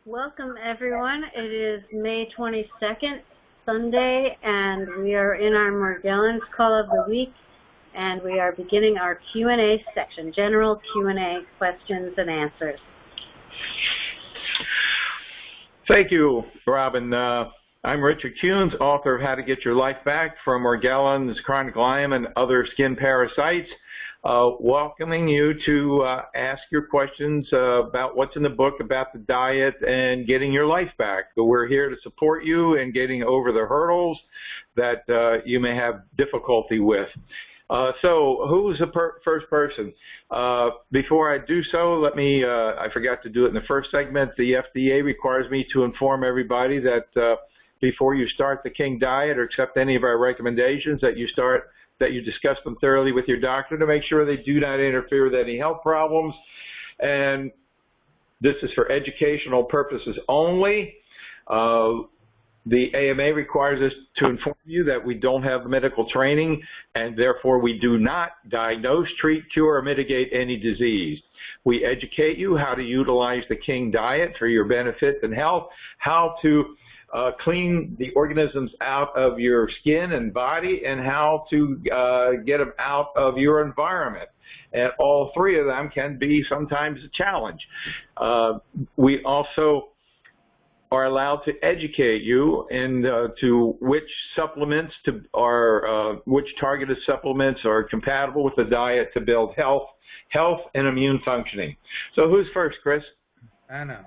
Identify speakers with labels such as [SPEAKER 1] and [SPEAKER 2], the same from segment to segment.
[SPEAKER 1] Welcome, everyone. It is May 22nd, Sunday, and we are in our Morgellons Call of the Week, and we are beginning our Q&A section, general Q&A, questions and answers.
[SPEAKER 2] Thank you, Robin. I'm Richard Kuhns, author of How to Get Your Life Back from Morgellons, Chronic Lyme, and Other Skin Parasites. Welcoming you to ask your questions about what's in the book about the diet and getting your life back. So we're here to support you in getting over the hurdles that you may have difficulty with. So who's the first person? Before I do so, I forgot to do it in the first segment. The FDA requires me to inform everybody that before you start the King Diet or accept any of our recommendations, that you discuss them thoroughly with your doctor to make sure they do not interfere with any health problems. And this is for educational purposes only. The AMA requires us to inform you that we don't have medical training, and therefore we do not diagnose, treat, cure, or mitigate any disease. We educate you how to utilize the King Diet for your benefit and health, how to clean the organisms out of your skin and body, and how to get them out of your environment. And all three of them can be sometimes a challenge. We also are allowed to educate you to which supplements which targeted supplements are compatible with the diet to build health and immune functioning. So who's first, Chris?
[SPEAKER 3] Anna.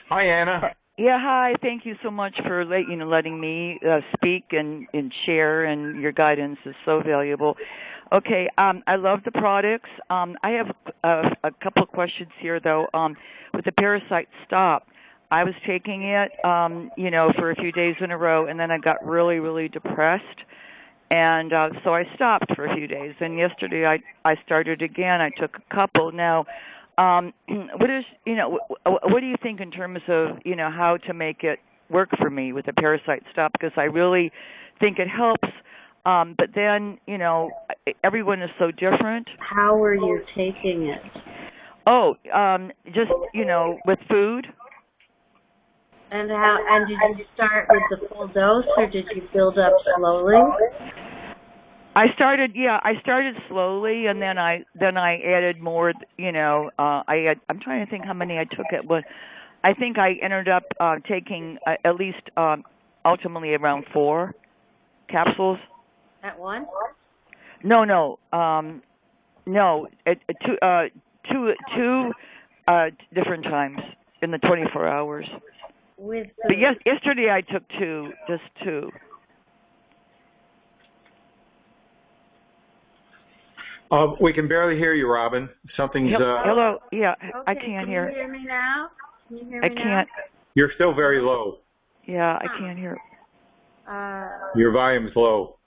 [SPEAKER 2] Hi, Anna.
[SPEAKER 4] Yeah, hi. Thank you so much for letting me speak and share, and your guidance is so valuable. Okay, I love the products. I have a couple of questions here, though. With the Parasite Stop, I was taking it, for a few days in a row, and then I got really, really depressed. And so I stopped for a few days. And yesterday I started again. I took a couple. Now, what do you think in terms of, how to make it work for me with the Parasite Stop? Because I really think it helps. But then, everyone is so different.
[SPEAKER 1] How are you taking it?
[SPEAKER 4] Oh, just, with food.
[SPEAKER 1] And did you start with the full dose, or did you build up slowly?
[SPEAKER 4] I started slowly, and then I added more. I'm trying to think how many I took it, but I think I ended up taking at least ultimately around 4 capsules.
[SPEAKER 1] At once?
[SPEAKER 4] No. Two different times in the 24 hours. But yesterday I took just two.
[SPEAKER 2] We can barely hear you, Robin. Something's...
[SPEAKER 4] Hello? Yeah,
[SPEAKER 1] okay,
[SPEAKER 4] I can't hear.
[SPEAKER 1] Can you hear me now?
[SPEAKER 4] I can't.
[SPEAKER 2] You're still very low.
[SPEAKER 4] Yeah, I can't hear.
[SPEAKER 2] Your volume's low.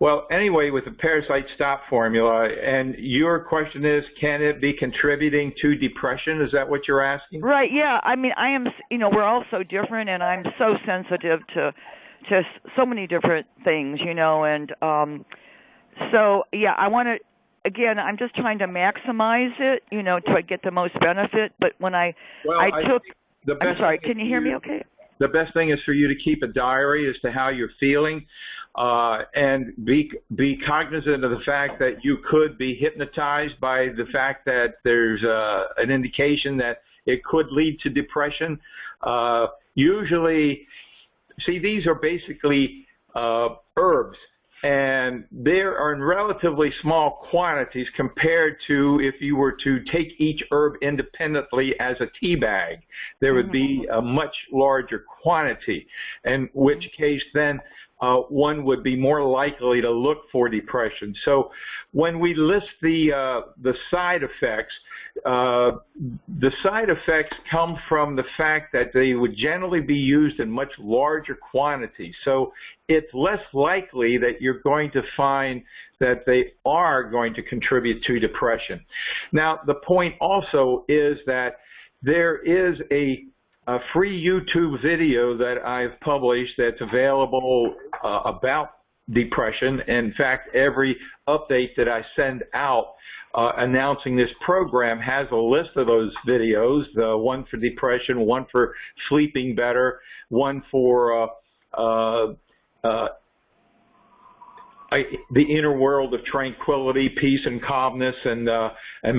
[SPEAKER 2] Well, anyway, with the Parasite Stop formula, and your question is, can it be contributing to depression? Is that what you're asking?
[SPEAKER 4] Right, yeah. I mean, I am, we're all so different, and I'm so sensitive to so many different things, and so, yeah, I want to, again, I'm just trying to maximize it, to get the most benefit, but when I'm sorry, can you hear me okay?
[SPEAKER 2] The best thing is for you to keep a diary as to how you're feeling. And be cognizant of the fact that you could be hypnotized by the fact that there's an indication that it could lead to depression. Usually, see, these are basically herbs, and they are in relatively small quantities compared to if you were to take each herb independently as a tea bag. There would be a much larger quantity, in which case then one would be more likely to look for depression. So when we list the side effects come from the fact that they would generally be used in much larger quantities. So it's less likely that you're going to find that they are going to contribute to depression. Now, the point also is that there is a free YouTube video that I've published that's available about depression. In fact, every update that I send out announcing this program has a list of those videos, one for depression, one for sleeping better, one for the inner world of tranquility, peace, and calmness, and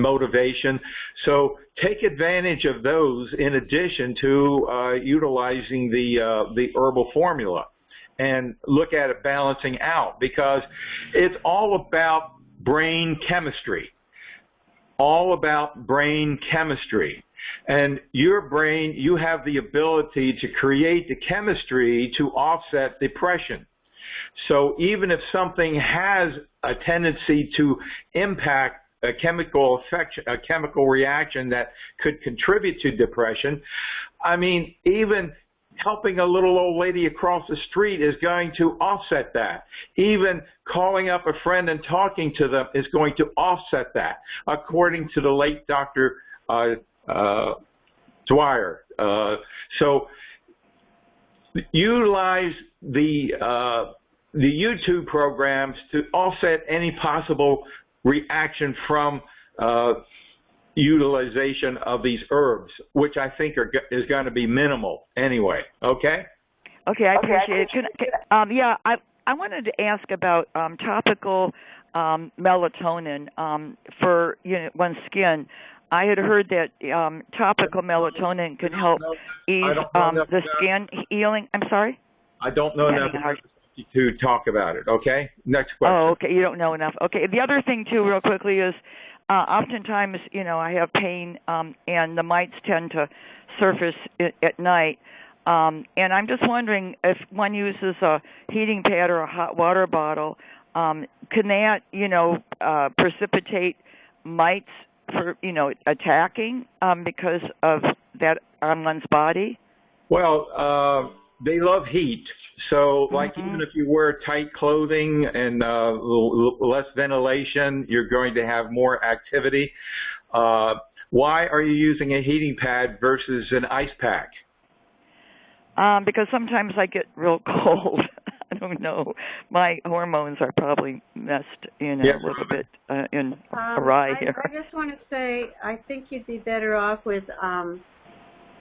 [SPEAKER 2] motivation. So take advantage of those in addition to utilizing the herbal formula, and look at it balancing out, because it's all about brain chemistry. All about brain chemistry. And your brain, you have the ability to create the chemistry to offset depression. So even if something has a tendency to impact a chemical reaction that could contribute to depression, I mean, even helping a little old lady across the street is going to offset that. Even calling up a friend and talking to them is going to offset that, according to the late Dr. Dwyer. So utilize the YouTube programs to offset any possible reaction from utilization of these herbs, which I think is going to be minimal anyway. Okay?
[SPEAKER 4] Okay, I appreciate it. Yeah, I wanted to ask about topical melatonin for one's skin. I had heard that topical melatonin can help ease the skin healing. I'm sorry?
[SPEAKER 2] I don't know enough to talk about it. Okay? Next question.
[SPEAKER 4] Oh, okay. You don't know enough. Okay. The other thing, too, real quickly, is oftentimes, I have pain, and the mites tend to surface at night. And I'm just wondering if one uses a heating pad or a hot water bottle, can that, precipitate mites for, attacking because of that on one's body?
[SPEAKER 2] Well, they love heat. So, like, even if you wear tight clothing and less ventilation, you're going to have more activity. Why are you using a heating pad versus an ice pack?
[SPEAKER 4] Because sometimes I get real cold. I don't know. My hormones are probably messed, a little bit awry here.
[SPEAKER 1] I just want to say, I think you'd be better off with,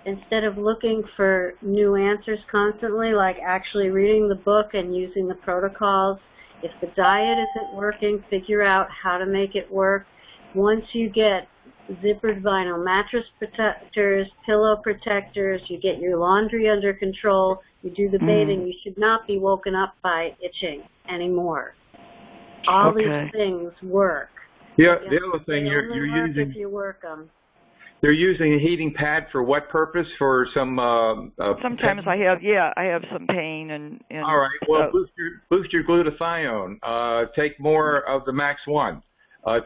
[SPEAKER 1] instead of looking for new answers constantly, like actually reading the book and using the protocols. If the diet isn't working, figure out how to make it work. Once you get zippered vinyl mattress protectors, pillow protectors, you get your laundry under control, you do the bathing, you should not be woken up by itching anymore. All these things work.
[SPEAKER 2] Yeah, the other thing you're using,
[SPEAKER 1] if you work them.
[SPEAKER 2] They're using a heating pad for what purpose? For some
[SPEAKER 4] sometimes pain? I have some pain and
[SPEAKER 2] all right, well, boost your glutathione. Take more of the Max 1.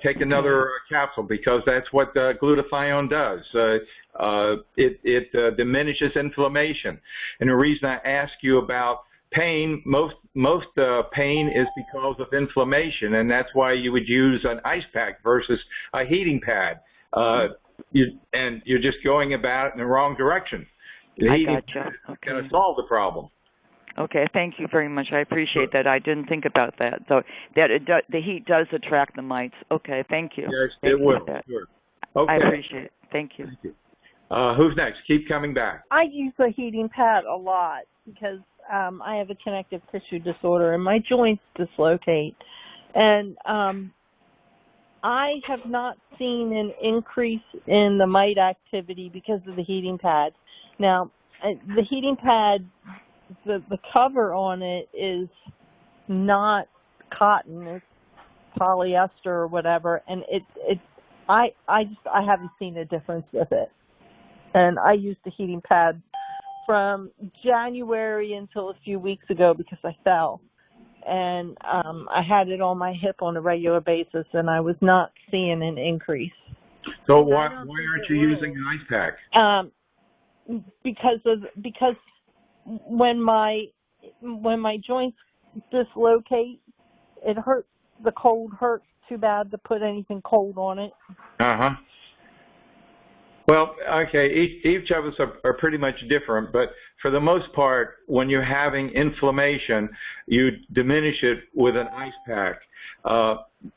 [SPEAKER 2] Take another capsule, because that's what glutathione does. It diminishes inflammation. And the reason I ask you about pain, most pain is because of inflammation, and that's why you would use an ice pack versus a heating pad. And you're just going about it in the wrong direction. The heating pad is going to solve the problem.
[SPEAKER 4] Okay, thank you very much. I appreciate that. I didn't think about that. So that the heat does attract the mites. Okay, thank you.
[SPEAKER 2] Yes, it will. Sure. Okay.
[SPEAKER 4] I appreciate it. Thank you.
[SPEAKER 2] Thank you. Who's next? Keep coming back.
[SPEAKER 3] I use the heating pad a lot because I have a connective tissue disorder and my joints dislocate. And I have not seen an increase in the mite activity because of the heating pad. Now, the heating pad, the cover on it is not cotton, it's polyester or whatever, and I haven't seen a difference with it. And I used the heating pad from January until a few weeks ago because I fell. And I had it on my hip on a regular basis, and I was not seeing an increase.
[SPEAKER 2] So why aren't you using an ice pack?
[SPEAKER 3] Because when my joints dislocate, it hurts. The cold hurts too bad to put anything cold on it.
[SPEAKER 2] Well, okay, each of us are pretty much different, but for the most part, when you're having inflammation, you diminish it with an ice pack.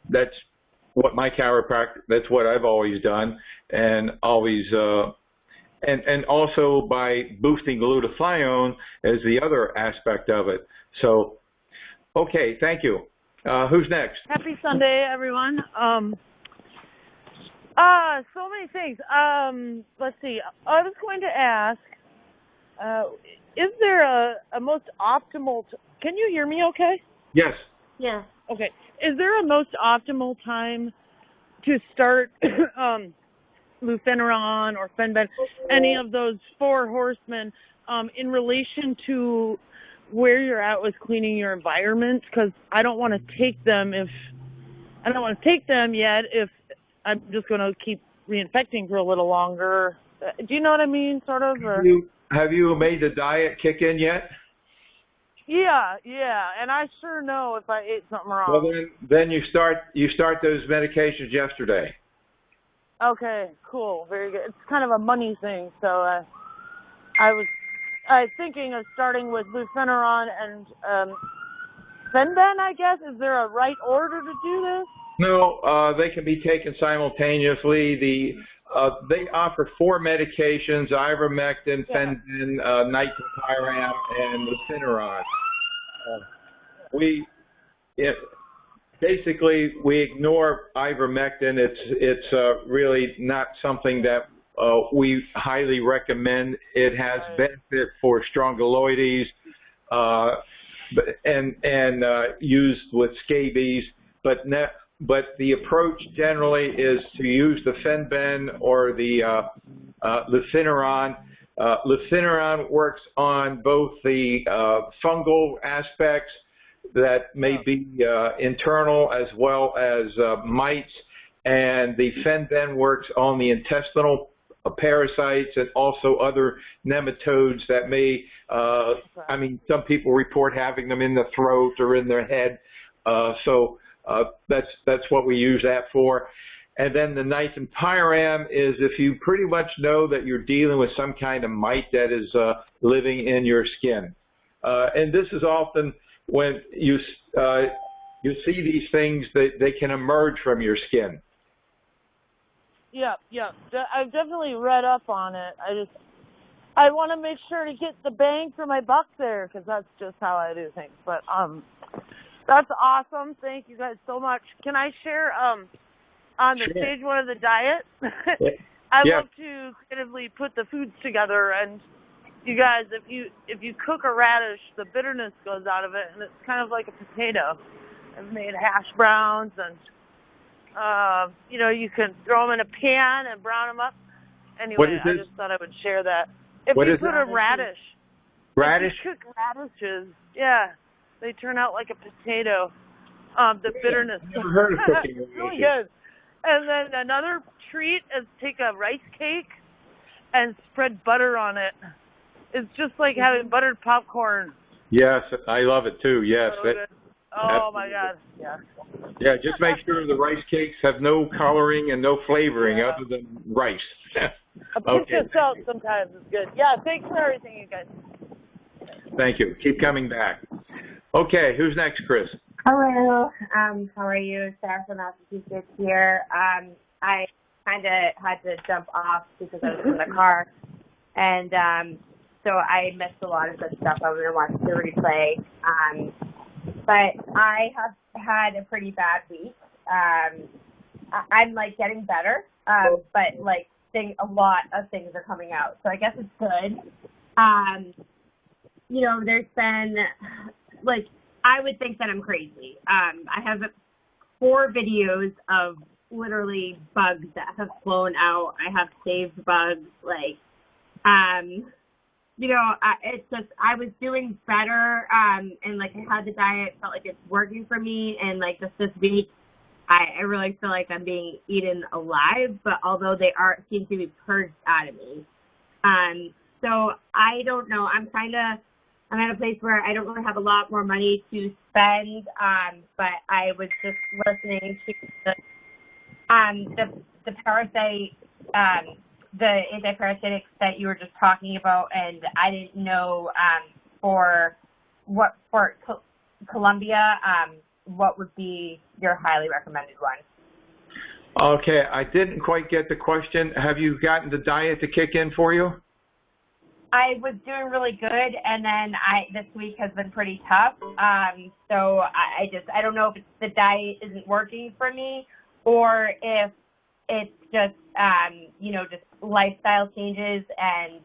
[SPEAKER 2] That's what my chiropractor, that's what I've always done, and always, and also by boosting glutathione is the other aspect of it. So, okay, thank you. Who's next?
[SPEAKER 3] Happy Sunday, everyone. So many things. Let's see. I was going to ask, is there a most optimal, can you hear me okay?
[SPEAKER 2] Yes.
[SPEAKER 1] Yes.
[SPEAKER 3] Okay. Is there a most optimal time to start Lufenuron or Fenben, any of those four horsemen, in relation to where you're at with cleaning your environment? Because I don't want to take them yet if I'm just going to keep reinfecting for a little longer. Do you know what I mean, sort of? Or?
[SPEAKER 2] Have you made the diet kick in yet?
[SPEAKER 3] Yeah, and I sure know if I ate something wrong.
[SPEAKER 2] Well, then you start those medications yesterday.
[SPEAKER 3] Okay, cool, very good. It's kind of a money thing, so I was thinking of starting with Lufenuron and Fenben, I guess. Is there a right order to do this?
[SPEAKER 2] No, they can be taken simultaneously. They offer 4 medications: ivermectin, Fenben, nitropiram, and Lufenuron. Basically we ignore ivermectin. It's really not something that we highly recommend. It has benefit for strongyloides and used with scabies, but the approach generally is to use the Fenben or the Lufenuron. Lufenuron works on both the fungal aspects that may be internal as well as mites, and the Fenben works on the intestinal parasites and also other nematodes that may, some people report having them in the throat or in their head. That's what we use that for. And then the nitropiram is if you pretty much know that you're dealing with some kind of mite that is living in your skin. And this is often when you see these things, they can emerge from your skin.
[SPEAKER 3] Yeah. I've definitely read up on it. I want to make sure to get the bang for my buck there, because that's just how I do things. But that's awesome. Thank you guys so much. Can I share on the stage one of the diet? I love to creatively put the foods together, and you guys, if you cook a radish, the bitterness goes out of it, and it's kind of like a potato. I've made hash browns, and you can throw them in a pan and brown them up. Anyway, I just thought I would share that. If you put a radish, if you cook radishes, they turn out like a potato. The bitterness.
[SPEAKER 2] I've never heard of cooking radishes.
[SPEAKER 3] It's really good. And then another treat is take a rice cake and spread butter on it. It's just like having buttered popcorn.
[SPEAKER 2] Yes, I love it too. Yes.
[SPEAKER 3] So good. Oh my God. Yeah.
[SPEAKER 2] Yeah, just make sure the rice cakes have no coloring and no flavoring other than rice.
[SPEAKER 3] A pinch of salt sometimes is good. Yeah, thanks for everything, you guys.
[SPEAKER 2] Thank you. Keep coming back. Okay, who's next, Chris?
[SPEAKER 5] Hello. How are you? Sarah from Massachusetts here. I kind of had to jump off because I was in the car, and so I missed a lot of the stuff. I was going to watch the replay. But I have had a pretty bad week. I'm like getting better, but like a lot of things are coming out. So I guess it's good. There's been I would think that I'm crazy. I have 4 videos of literally bugs that have flown out. I have saved bugs. It's just I was doing better, and I had the diet, felt like it's working for me, and just this week, I really feel like I'm being eaten alive. But although they seem to be purged out of me, so I don't know. I'm at a place where I don't really have a lot more money to spend, but I was just listening to the Parasite the antiparasitics that you were just talking about, and I didn't know for Colombia, what would be your highly recommended one?
[SPEAKER 2] Okay, I didn't quite get the question. Have you gotten the diet to kick in for you?
[SPEAKER 5] I was doing really good, and then this week has been pretty tough. So I don't know if it's the diet isn't working for me, or if it's just just lifestyle changes and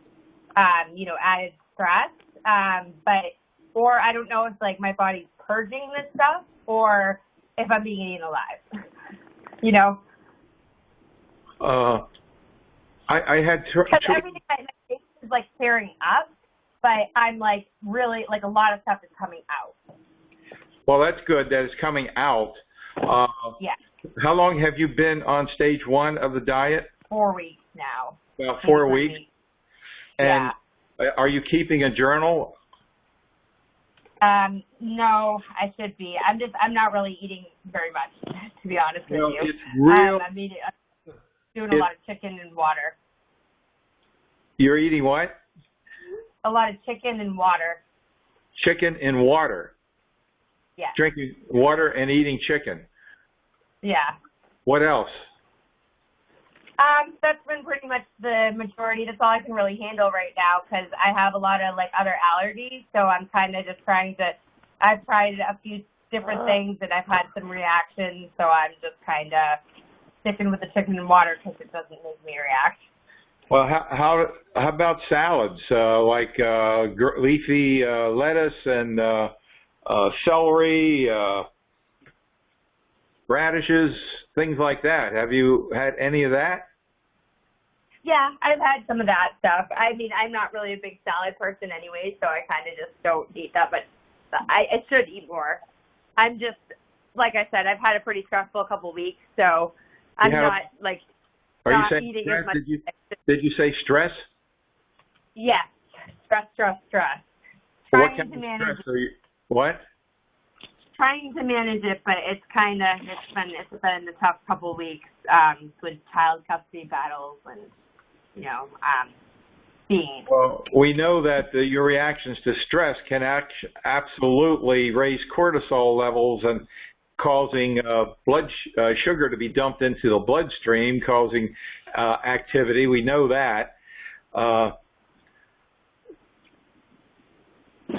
[SPEAKER 5] added stress. Or I don't know if like my body's purging this stuff, or if I'm being eaten alive.
[SPEAKER 2] I had
[SPEAKER 5] because everything my face is like clearing up, but I'm like really like a lot of stuff is coming out.
[SPEAKER 2] Well, that's good that it's coming out.
[SPEAKER 5] Yeah.
[SPEAKER 2] How long have you been on stage 1 of the diet?
[SPEAKER 5] 4 weeks now.
[SPEAKER 2] About 4 weeks. And
[SPEAKER 5] yeah.
[SPEAKER 2] Are you keeping a journal?
[SPEAKER 5] No, I should be. I'm not really eating very much, to be honest with you.
[SPEAKER 2] It's real.
[SPEAKER 5] I'm doing a lot of chicken and water.
[SPEAKER 2] You're eating what?
[SPEAKER 5] A lot of chicken and water.
[SPEAKER 2] Chicken and water.
[SPEAKER 5] Yeah.
[SPEAKER 2] Drinking water and eating chicken.
[SPEAKER 5] Yeah.
[SPEAKER 2] What else?
[SPEAKER 5] That's been pretty much the majority. That's all I can really handle right now because I have a lot of like other allergies. So I'm kind of just I've tried a few different things and I've had some reactions. So I'm just kind of sticking with the chicken and water because it doesn't make me react.
[SPEAKER 2] Well, how about salads like leafy lettuce and celery, radishes, things like that? Have you had any of that?
[SPEAKER 5] Yeah, I've had some of that stuff. I mean, I'm not really a big salad person anyway, so I kind of just don't eat that, but I should eat more. I'm just, like I said, I've had a pretty stressful couple of weeks, so I'm not eating
[SPEAKER 2] stress?
[SPEAKER 5] as much.
[SPEAKER 2] Did you say stress?
[SPEAKER 5] Yes, stress.
[SPEAKER 2] What kind of stress are you, what?
[SPEAKER 5] Trying to manage it, but it's been a tough couple of weeks with child custody battles and being. Well,
[SPEAKER 2] we know that your reactions to stress can absolutely raise cortisol levels and causing blood sugar to be dumped into the bloodstream, causing activity. We know that.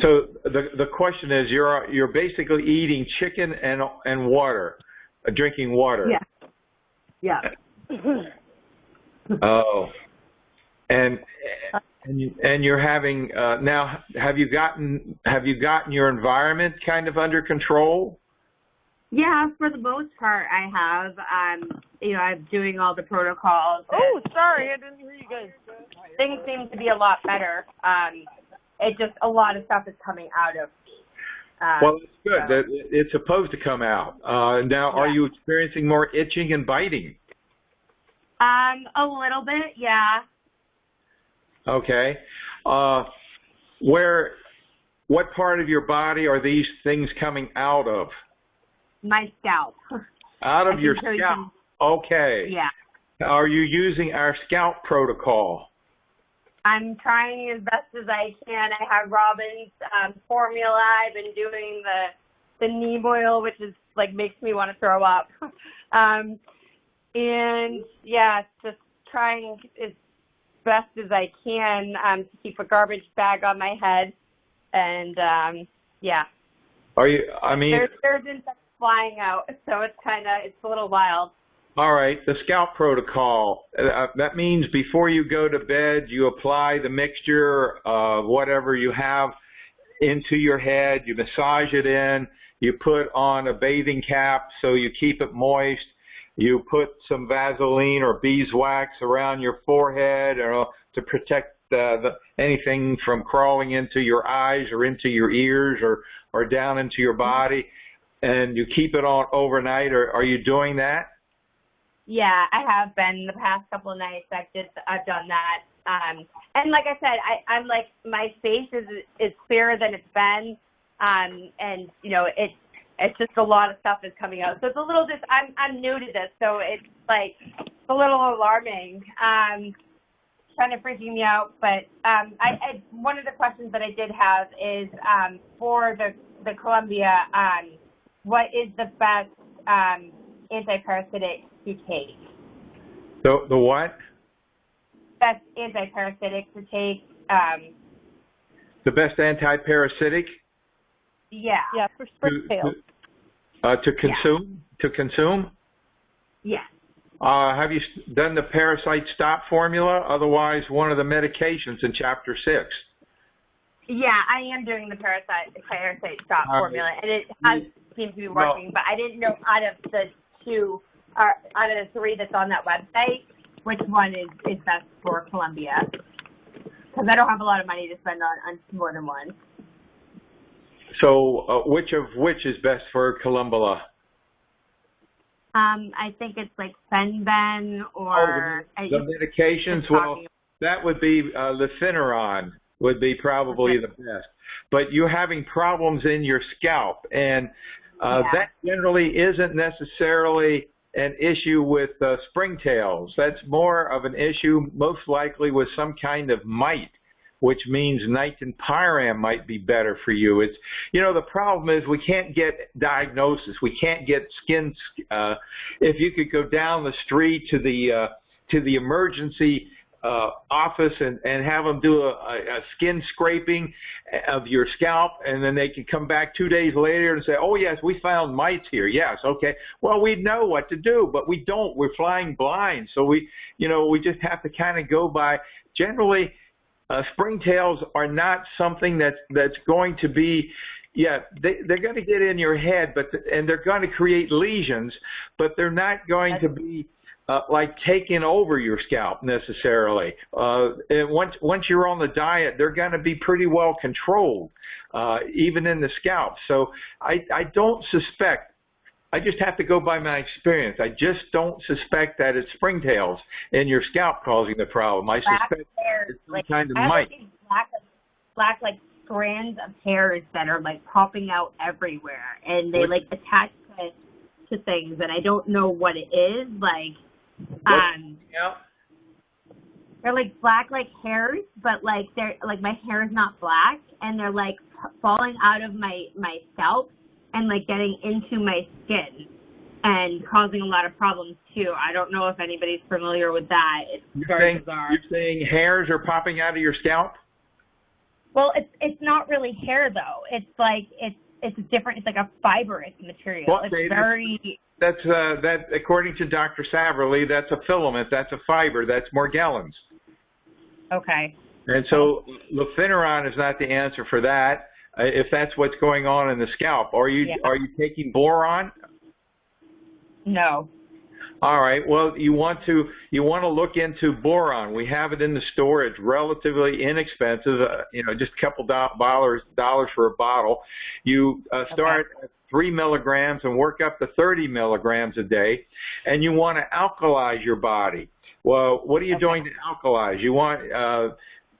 [SPEAKER 2] So the question is, you're basically eating chicken and water, drinking water.
[SPEAKER 5] Yeah.
[SPEAKER 2] Oh, and you're having now. Have you gotten your environment kind of under control?
[SPEAKER 5] Yeah, for the most part, I have. I'm doing all the protocols.
[SPEAKER 3] Oh, sorry, I didn't hear you guys.
[SPEAKER 5] Things seem to be a lot better. It just a lot of stuff is coming out of.
[SPEAKER 2] Well, it's good. So. It's supposed to come out. Now, are you experiencing more itching and biting?
[SPEAKER 5] A little bit, yeah.
[SPEAKER 2] Okay. What part of your body are these things coming out of?
[SPEAKER 5] My scalp.
[SPEAKER 2] Out of your scalp. Okay.
[SPEAKER 5] Yeah.
[SPEAKER 2] Are you using our scalp protocol?
[SPEAKER 5] I'm trying as best as I can. I have Robin's formula. I've been doing the neem oil, which is like makes me want to throw up. And yeah, just trying as best as I can to keep a garbage bag on my head. And yeah.
[SPEAKER 2] Are you? I mean,
[SPEAKER 5] there's insects flying out, so it's a little wild.
[SPEAKER 2] All right, the scalp protocol. That means before you go to bed, you apply the mixture of whatever you have into your head. You massage it in. You put on a bathing cap so you keep it moist. You put some Vaseline or beeswax around your forehead to protect anything from crawling into your eyes or into your ears or down into your body. And you keep it on overnight. Are you doing that?
[SPEAKER 5] Yeah, I have been the past couple of nights. I've done that. And like I said, I'm like my face is clearer than it's been. And it's just a lot of stuff is coming out. So it's a little I'm new to this, so it's like a little alarming. kind of freaking me out. But I one of the questions that I did have is for the Columbia, what is the best antiparasitic to take?
[SPEAKER 2] The what?
[SPEAKER 5] Best antiparasitic to take.
[SPEAKER 2] The best antiparasitic?
[SPEAKER 5] Yeah.
[SPEAKER 3] Yeah, for springtails.
[SPEAKER 2] To consume? Yeah. To consume?
[SPEAKER 5] Yes.
[SPEAKER 2] Have you done the Parasite Stop formula? Otherwise, one of the medications in Chapter 6.
[SPEAKER 5] Yeah, I am doing the Parasite Stop formula, and it has seemed to be working. But I didn't know out of the three that's on that website, which one is best for Columbia. Because I don't have a lot of money to spend on more than one.
[SPEAKER 2] So, which is best for Columbia?
[SPEAKER 5] I think it's like Fenben or...
[SPEAKER 2] the medications, well, that would be Lufenuron would be probably the best. But you're having problems in your scalp, and that generally isn't necessarily an issue with springtails. That's more of an issue most likely with some kind of mite, which means nitinpyram might be better for you. It's, the problem is we can't get diagnosis. We can't get skin. If you could go down the street to the emergency office and have them do a skin scraping of your scalp, and then they can come back 2 days later and say, oh, yes, we found mites here. Yes, okay. Well, we know what to do, but we don't. We're flying blind. So we just have to kind of go by. Generally, springtails are not something that's going to be, they're going to get in your head, and they're going to create lesions, but they're not going to be like taking over your scalp necessarily. And once you're on the diet, they're going to be pretty well controlled, even in the scalp. So I don't suspect. I just have to go by my experience. I just don't suspect that it's springtails in your scalp causing the problem. I suspect it's some kind of mite.
[SPEAKER 5] Black strands of hairs that are popping out everywhere, and they attach to things, and I don't know what it is. They're black hairs, but they're my hair is not black, and they're falling out of my scalp and getting into my skin and causing a lot of problems too. I don't know if anybody's familiar with that. It's very bizarre.
[SPEAKER 2] You're saying hairs are popping out of your scalp?
[SPEAKER 5] Well, it's not really hair though. It's it's different. It's a fibrous material.
[SPEAKER 2] Well,
[SPEAKER 5] it's very.
[SPEAKER 2] That's that according to Dr. Saverly, that's a filament. That's a fiber. That's Morgellons.
[SPEAKER 5] Okay.
[SPEAKER 2] And so Lufenuron is not the answer for that. If that's what's going on in the scalp, are you taking boron?
[SPEAKER 5] No.
[SPEAKER 2] All right. Well, you want to look into boron. We have it in the store. It's relatively inexpensive. Just a couple dollars for a bottle. You start at 3 milligrams and work up to 30 milligrams a day, and you want to alkalize your body. Well, what are you doing to alkalize? You want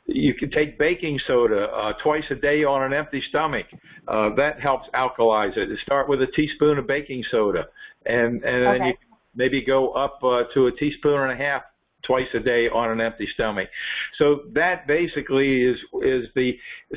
[SPEAKER 2] you can take baking soda twice a day on an empty stomach. That helps alkalize it. Start with a teaspoon of baking soda, and then you can maybe go up to a teaspoon and a half twice a day on an empty stomach. So that basically is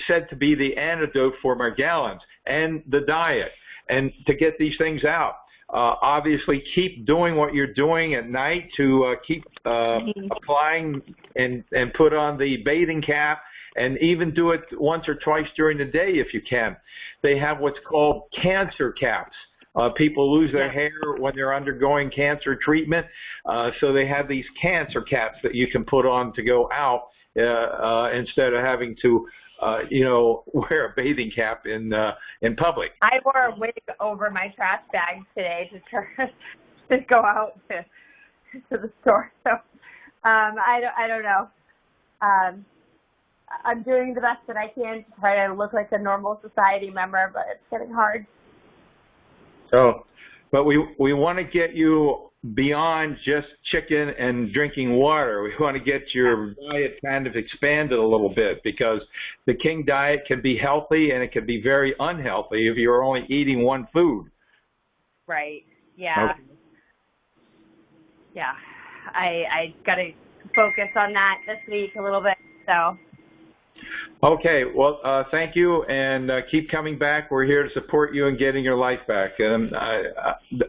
[SPEAKER 2] said to be the antidote for Morgellons and the diet. And to get these things out, obviously keep doing what you're doing at night to keep applying and put on the bathing cap, and even do it once or twice during the day if you can. They have what's called cancer caps. People lose their hair when they're undergoing cancer treatment, so they have these cancer caps that you can put on to go out instead of having to wear a bathing cap in public.
[SPEAKER 5] I wore a wig over my trash bag today to go out to the store. So I don't know. I'm doing the best that I can to try to look like a normal society member, but it's getting hard.
[SPEAKER 2] So, but we want to get you beyond just chicken and drinking water. We want to get your diet kind of expanded a little bit, because the king diet can be healthy and it can be very unhealthy if you're only eating one food.
[SPEAKER 5] Right. Yeah.
[SPEAKER 2] Okay.
[SPEAKER 5] Yeah. I got to focus on that this week a little bit. So.
[SPEAKER 2] Okay, well, thank you, and keep coming back. We're here to support you in getting your life back. And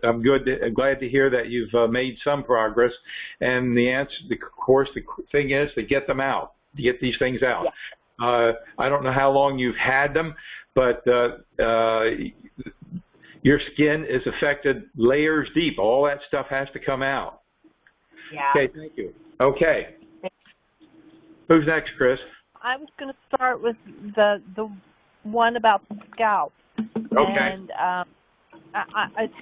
[SPEAKER 2] I'm glad to hear that you've made some progress. And the answer, of course, the thing is to get them out, to get these things out. Yeah. I don't know how long you've had them, but your skin is affected layers deep. All that stuff has to come out.
[SPEAKER 5] Yeah.
[SPEAKER 2] Okay, thank you. Okay. Who's next, Chris?
[SPEAKER 3] I was going to start with the one about the scalp.
[SPEAKER 2] Okay.
[SPEAKER 3] And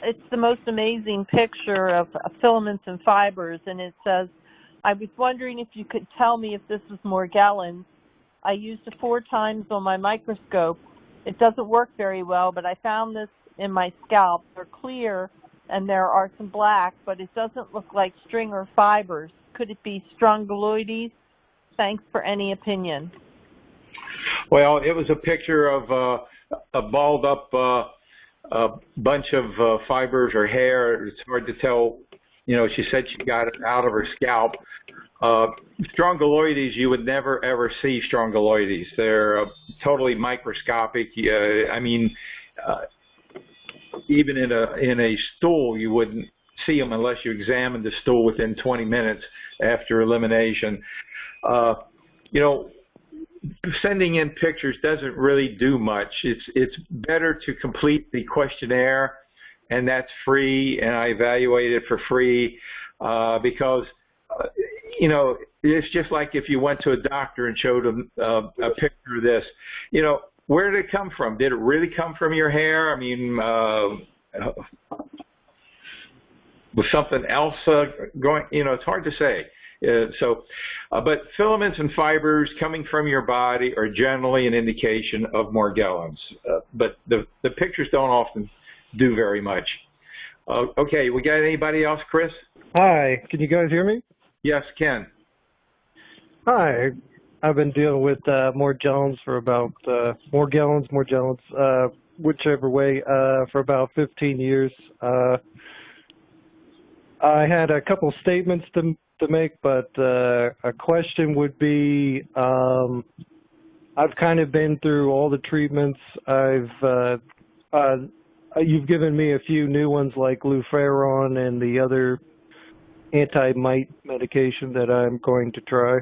[SPEAKER 3] it's the most amazing picture of filaments and fibers, and it says, I was wondering if you could tell me if this is Morgellons. I used it 4 times on my microscope. It doesn't work very well, but I found this in my scalp. They're clear, and there are some black, but it doesn't look like string or fibers. Could it be strongyloides? Thanks for any opinion.
[SPEAKER 2] Well, it was a picture of a balled up bunch of fibers or hair. It's hard to tell. You know, she said she got it out of her scalp. Strongyloides, you would never ever see strongyloides. They're totally microscopic. I mean, even in a stool, you wouldn't see them unless you examined the stool within 20 minutes after elimination. You know, sending in pictures doesn't really do much. It's better to complete the questionnaire, and that's free, and I evaluate it for free because, you know, it's just like if you went to a doctor and showed them a picture of this. You know, where did it come from? Did it really come from your hair? I mean, was something else going? You know, it's hard to say. But filaments and fibers coming from your body are generally an indication of Morgellons. But the pictures don't often do very much. Okay, we got anybody else, Chris?
[SPEAKER 6] Hi, can you guys hear me?
[SPEAKER 2] Yes, Ken.
[SPEAKER 6] Hi, I've been dealing with Morgellons for about, Morgellons, whichever way, for about 15 years. I had a couple statements to make, but a question would be, I've kind of been through all the treatments. You've given me a few new ones like Lufenuron and the other anti-mite medication that I'm going to try.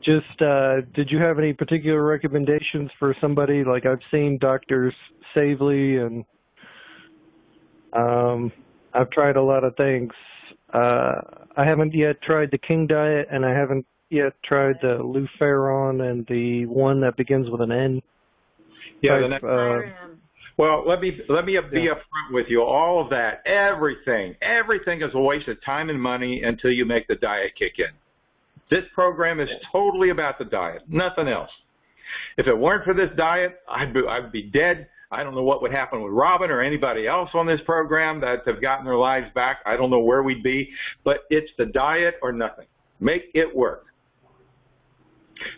[SPEAKER 6] Did you have any particular recommendations for somebody? Like I've seen Dr. Savely, and I've tried a lot of things. I haven't yet tried the King diet, and I haven't yet tried the Lufenuron and the one that begins with an N.
[SPEAKER 2] Yeah, the next. Well, let me be upfront with you. All of that, everything is a waste of time and money until you make the diet kick in. This program is totally about the diet, nothing else. If it weren't for this diet, I'd be dead. I don't know what would happen with Robin or anybody else on this program that have gotten their lives back. I don't know where we'd be, but it's the diet or nothing. Make it work.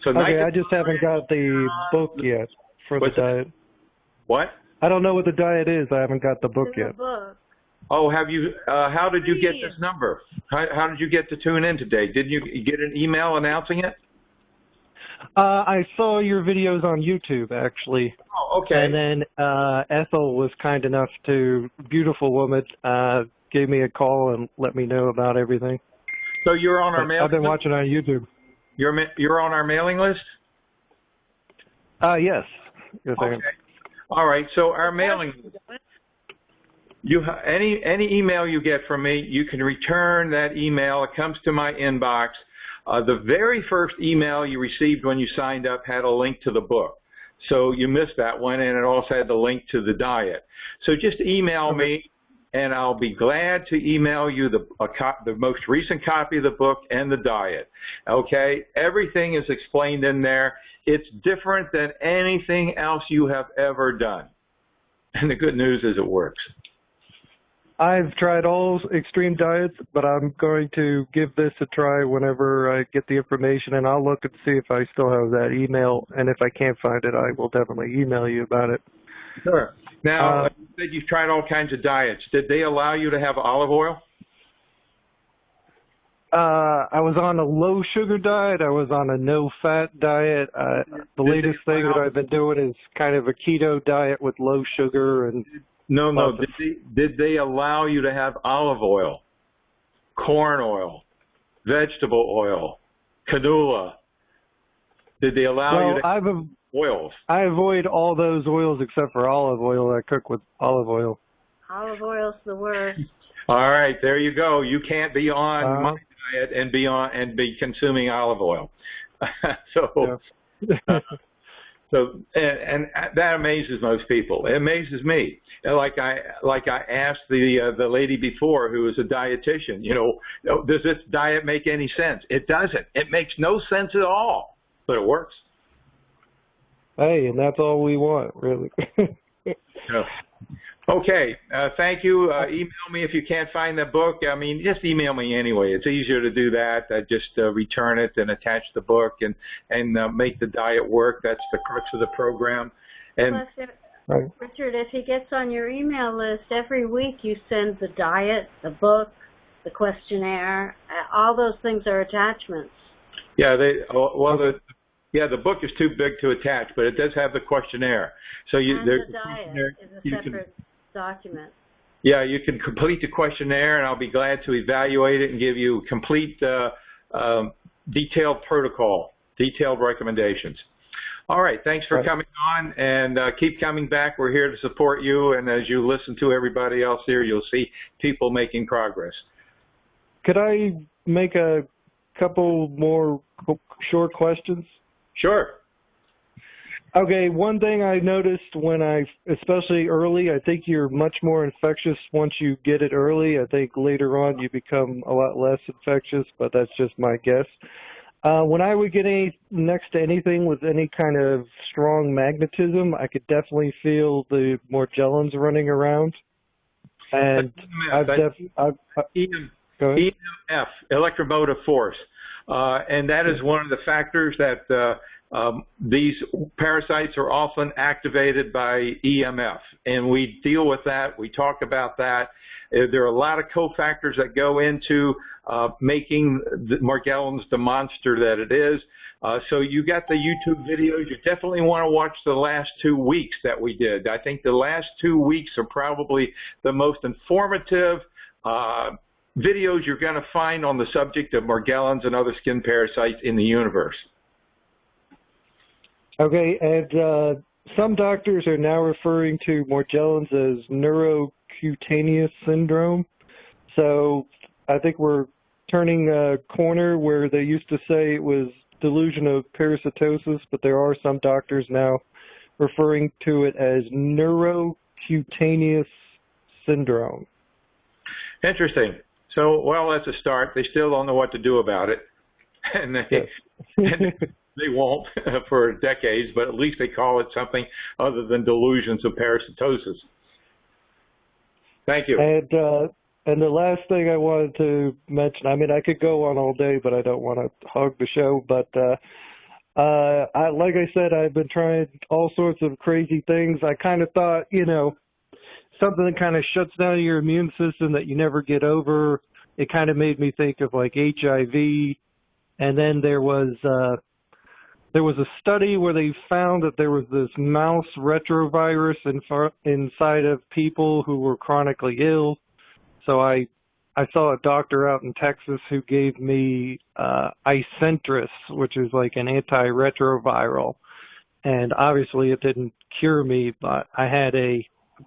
[SPEAKER 2] So
[SPEAKER 6] okay, I just haven't got the book yet for the diet.
[SPEAKER 2] What?
[SPEAKER 6] I don't know what the diet is. I haven't got the book yet.
[SPEAKER 2] Oh, have you? How did you get this number? How did you get to tune in today? Did you get an email announcing it?
[SPEAKER 6] I saw your videos on YouTube, actually.
[SPEAKER 2] Oh, okay.
[SPEAKER 6] And then Ethel was kind enough to, beautiful woman, gave me a call and let me know about everything.
[SPEAKER 2] So you're on our mailing list?
[SPEAKER 6] I've been watching on YouTube.
[SPEAKER 2] You're on our mailing list?
[SPEAKER 6] Yes. Yes, I am.
[SPEAKER 2] All right. So our mailing list. Any email you get from me, you can return that email. It comes to my inbox. The very first email you received when you signed up had a link to the book. So you missed that one, and it also had the link to the diet. So just email me, and I'll be glad to email you the most recent copy of the book and the diet. Okay? Everything is explained in there. It's different than anything else you have ever done. And the good news is it works.
[SPEAKER 6] I've tried all extreme diets, but I'm going to give this a try whenever I get the information, and I'll look and see if I still have that email, and if I can't find it, I will definitely email you about it.
[SPEAKER 2] Sure. Now, you said you've tried all kinds of diets. Did they allow you to have olive oil?
[SPEAKER 6] I was on a low sugar diet. I was on a no fat diet. The latest thing that I've been doing is kind of a keto diet with low sugar and.
[SPEAKER 2] No. Did they allow you to have olive oil, corn oil, vegetable oil, canola? Did they allow you to have oils?
[SPEAKER 6] I avoid all those oils except for olive oil. I cook with olive oil.
[SPEAKER 1] Olive oil's the worst.
[SPEAKER 2] All right, there you go. You can't be on my diet and be consuming olive oil. So that amazes most people. It amazes me. Like I asked the lady before who was a dietitian, does this diet make any sense? It doesn't. It makes no sense at all, but it works.
[SPEAKER 6] Hey, and that's all we want, really.
[SPEAKER 2] Okay, thank you. Email me if you can't find the book. I mean, just email me anyway. It's easier to do that. Just return it and attach the book and make the diet work. That's the crux of the program. And
[SPEAKER 1] plus, Richard, if he gets on your email list, every week you send the diet, the book, the questionnaire. All those things are attachments.
[SPEAKER 2] Yeah, the book is too big to attach, but it does have the questionnaire. So
[SPEAKER 1] the diet is a separate document.
[SPEAKER 2] Yeah, you can complete the questionnaire, and I'll be glad to evaluate it and give you complete detailed protocol, detailed recommendations. All right, thanks for coming on, and keep coming back. We're here to support you, and as you listen to everybody else here, you'll see people making progress.
[SPEAKER 6] Could I make a couple more short questions?
[SPEAKER 2] Sure.
[SPEAKER 6] Okay, one thing I noticed especially early, I think you're much more infectious once you get it early. I think later on you become a lot less infectious, but that's just my guess. When I would get next to anything with any kind of strong magnetism, I could definitely feel the Morgellons running around. And
[SPEAKER 2] EMF, electromotive force. And that is one of the factors that these parasites are often activated by EMF, and we deal with that. We talk about that. There are a lot of cofactors that go into making the Morgellons the monster that it is. So you got the YouTube videos. You definitely want to watch the last 2 weeks that we did. I think the last 2 weeks are probably the most informative videos you're going to find on the subject of Morgellons and other skin parasites in the universe.
[SPEAKER 6] Okay, and some doctors are now referring to Morgellons as Neuro Cutaneous syndrome. So I think we're turning a corner where they used to say it was delusion of parasitosis, but there are some doctors now referring to it as neurocutaneous syndrome.
[SPEAKER 2] Interesting. So, well, that's a start. They still don't know what to do about it. And they won't for decades, but at least they call it something other than delusions of parasitosis. Thank you.
[SPEAKER 6] And the last thing I wanted to mention, I mean, I could go on all day, but I don't want to hog the show. But like I said, I've been trying all sorts of crazy things. I kind of thought, something that kind of shuts down your immune system that you never get over. It kind of made me think of like HIV. And then there was a study where they found that there was this mouse retrovirus inside of people who were chronically ill. So I saw a doctor out in Texas who gave me Icentris, which is like an antiretroviral. And obviously it didn't cure me, but I had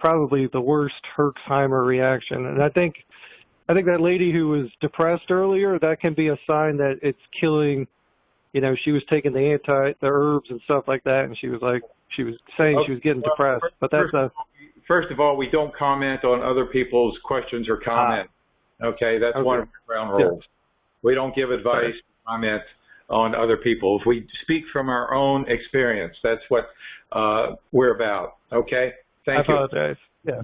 [SPEAKER 6] probably the worst Herxheimer reaction. And I think that lady who was depressed earlier, that can be a sign that it's killing. She was taking the herbs and stuff like that, and she was saying she was getting depressed. But
[SPEAKER 2] first of all, we don't comment on other people's questions or comments. Okay, that's one of the ground rules. Yeah. We don't give advice, comment on other people's. We speak from our own experience. That's what we're about. Okay, thank you.
[SPEAKER 6] I apologize. Yeah.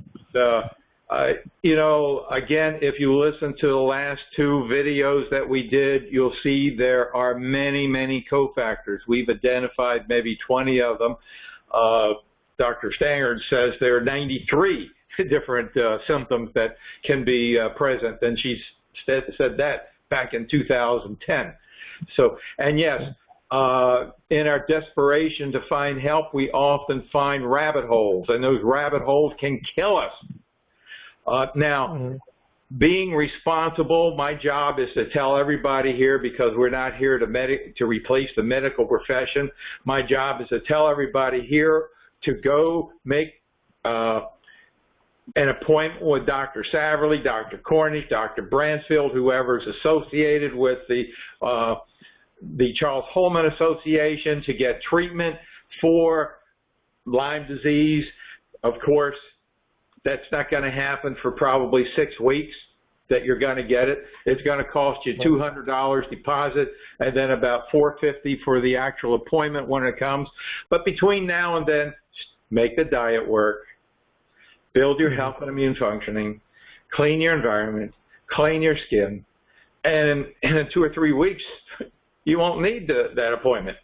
[SPEAKER 2] Again, if you listen to the last 2 videos that we did, you'll see there are many, many cofactors. We've identified maybe 20 of them. Dr. Stangard says there are 93 different symptoms that can be present, and she said that back in 2010. So, and yes, in our desperation to find help, we often find rabbit holes, and those rabbit holes can kill us. Now, being responsible, my job is to tell everybody here, because we're not here to replace the medical profession. My job is to tell everybody here to go make an appointment with Dr. Saverly, Dr. Cornish, Dr. Bransfield, whoever's associated with the Charles Holman Association, to get treatment for Lyme disease. Of course, that's not going to happen for probably 6 weeks that you're going to get it. It's going to cost you $200 deposit and then about $450 for the actual appointment when it comes. But between now and then, make the diet work, build your health and immune functioning, clean your environment, clean your skin, and in 2 or 3 weeks, you won't need that appointment.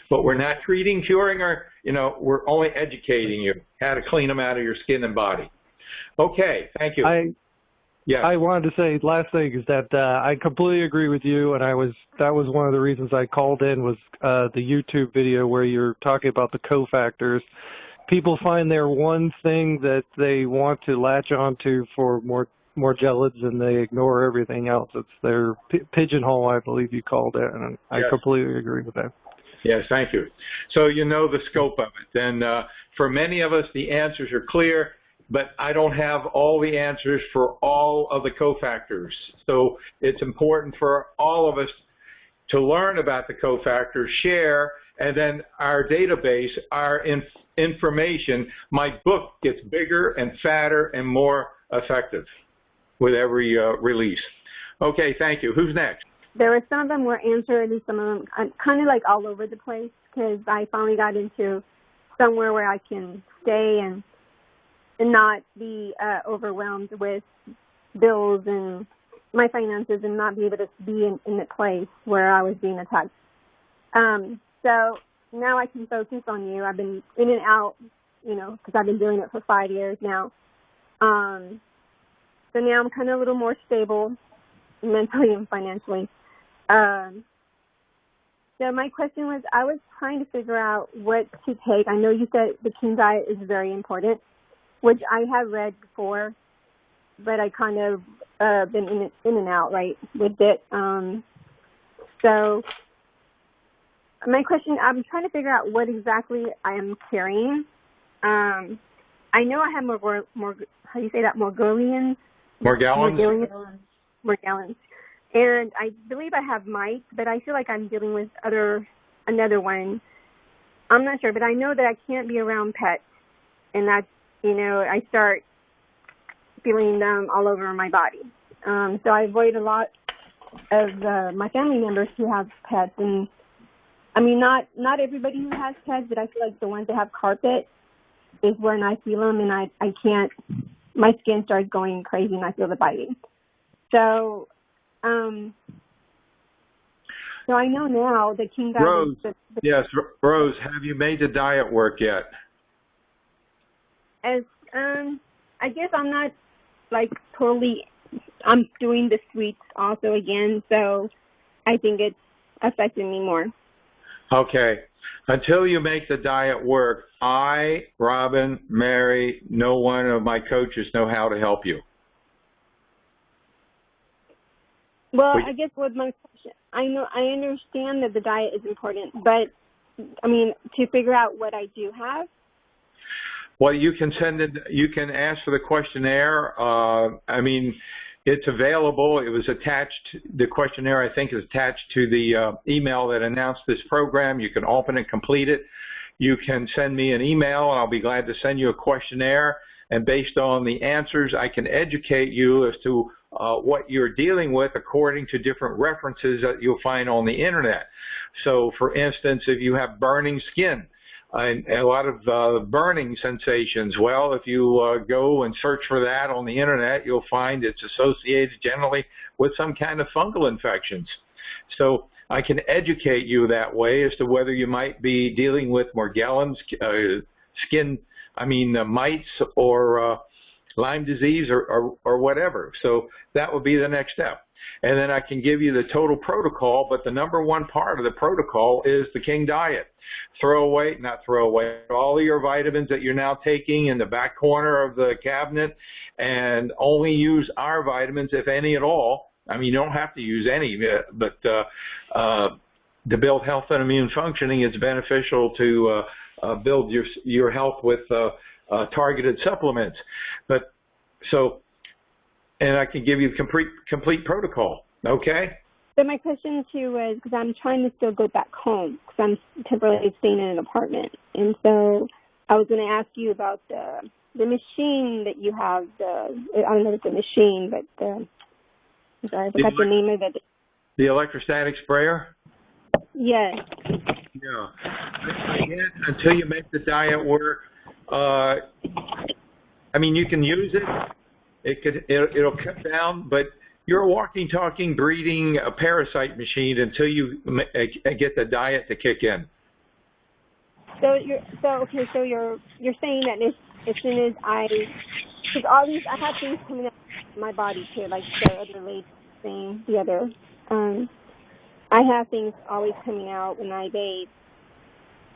[SPEAKER 2] But we're not treating, curing, or, we're only educating you how to clean them out of your skin and body. Okay, thank you.
[SPEAKER 6] I wanted to say, last thing is that I completely agree with you, and that was one of the reasons I called in, was the YouTube video where you're talking about the cofactors. People find their one thing that they want to latch onto for Morgellons, and they ignore everything else. It's their pigeonhole, I believe you called it, and I completely agree with that.
[SPEAKER 2] Yes, thank you. So you know the scope of it. And for many of us, the answers are clear, but I don't have all the answers for all of the cofactors. So it's important for all of us to learn about the cofactors, share, and then our database, our information, my book gets bigger and fatter and more effective with every release. Okay, thank you. Who's next?
[SPEAKER 7] There were some of them were answered, and some of them kind of like all over the place, because I finally got into somewhere where I can stay and not be overwhelmed with bills and my finances, and not be able to be in a place where I was being attacked. So now I can focus on you. I've been in and out, because I've been doing it for 5 years now. So now I'm kind of a little more stable mentally and financially. So my question was, I was trying to figure out what to take. I know you said the King diet is very important, which I have read before, but I kind of been in and out, right, with it. So my question, I'm trying to figure out what exactly I am carrying. I know I have how do you say that, Morgellons? Morgellons. And I believe I have mites, but I feel like I'm dealing with another one. I'm not sure, but I know that I can't be around pets, and that's, I start feeling them all over my body. So I avoid a lot of my family members who have pets, and I mean, not everybody who has pets, but I feel like the ones that have carpet is when I feel them, and I can't, my skin starts going crazy, and I feel the biting. So, so I know now the King diet.
[SPEAKER 2] Rose, yes, Rose, have you made the diet work yet?
[SPEAKER 7] I guess I'm not like totally. I'm doing the sweets also again, so I think it's affecting me more.
[SPEAKER 2] Okay. Until you make the diet work, I, Robin, Mary, no one of my coaches know how to help you.
[SPEAKER 7] Well, I guess with my question, I understand that the diet is important, but I mean, to figure out what I do have.
[SPEAKER 2] Well, you can you can ask for the questionnaire. I mean, it's available. It was attached, the questionnaire, I think, is attached to the email that announced this program. You can open it, complete it. You can send me an email, and I'll be glad to send you a questionnaire. And based on the answers, I can educate you as to what you're dealing with according to different references that you'll find on the internet. So, for instance, if you have burning skin, and a lot of burning sensations, well, if you go and search for that on the internet, you'll find it's associated generally with some kind of fungal infections. So I can educate you that way as to whether you might be dealing with Morgellons, mites, or Lyme disease or whatever. So that would be the next step. And then I can give you the total protocol, but the number one part of the protocol is the King diet. Not throw away all of your vitamins that you're now taking in the back corner of the cabinet, and only use our vitamins, if any at all. I mean, you don't have to use any, but to build health and immune functioning, it's beneficial to build your health with targeted supplements. And I can give you complete protocol. Okay.
[SPEAKER 7] So my question too was, because I'm trying to still go back home because I'm temporarily staying in an apartment, and so I was going to ask you about the machine that you have. I don't know if it's a machine, but I'm sorry, I forgot the name of it.
[SPEAKER 2] The electrostatic sprayer.
[SPEAKER 7] Yes.
[SPEAKER 2] Yeah. Again, until you make the diet work, I mean, you can use it. It'll cut down, but you're a walking, talking, breathing parasite machine until you get the diet to kick in.
[SPEAKER 7] So you're saying that as soon as because all these, I have things coming up in my body too, like the other lady saying, I have things always coming out when I bathe,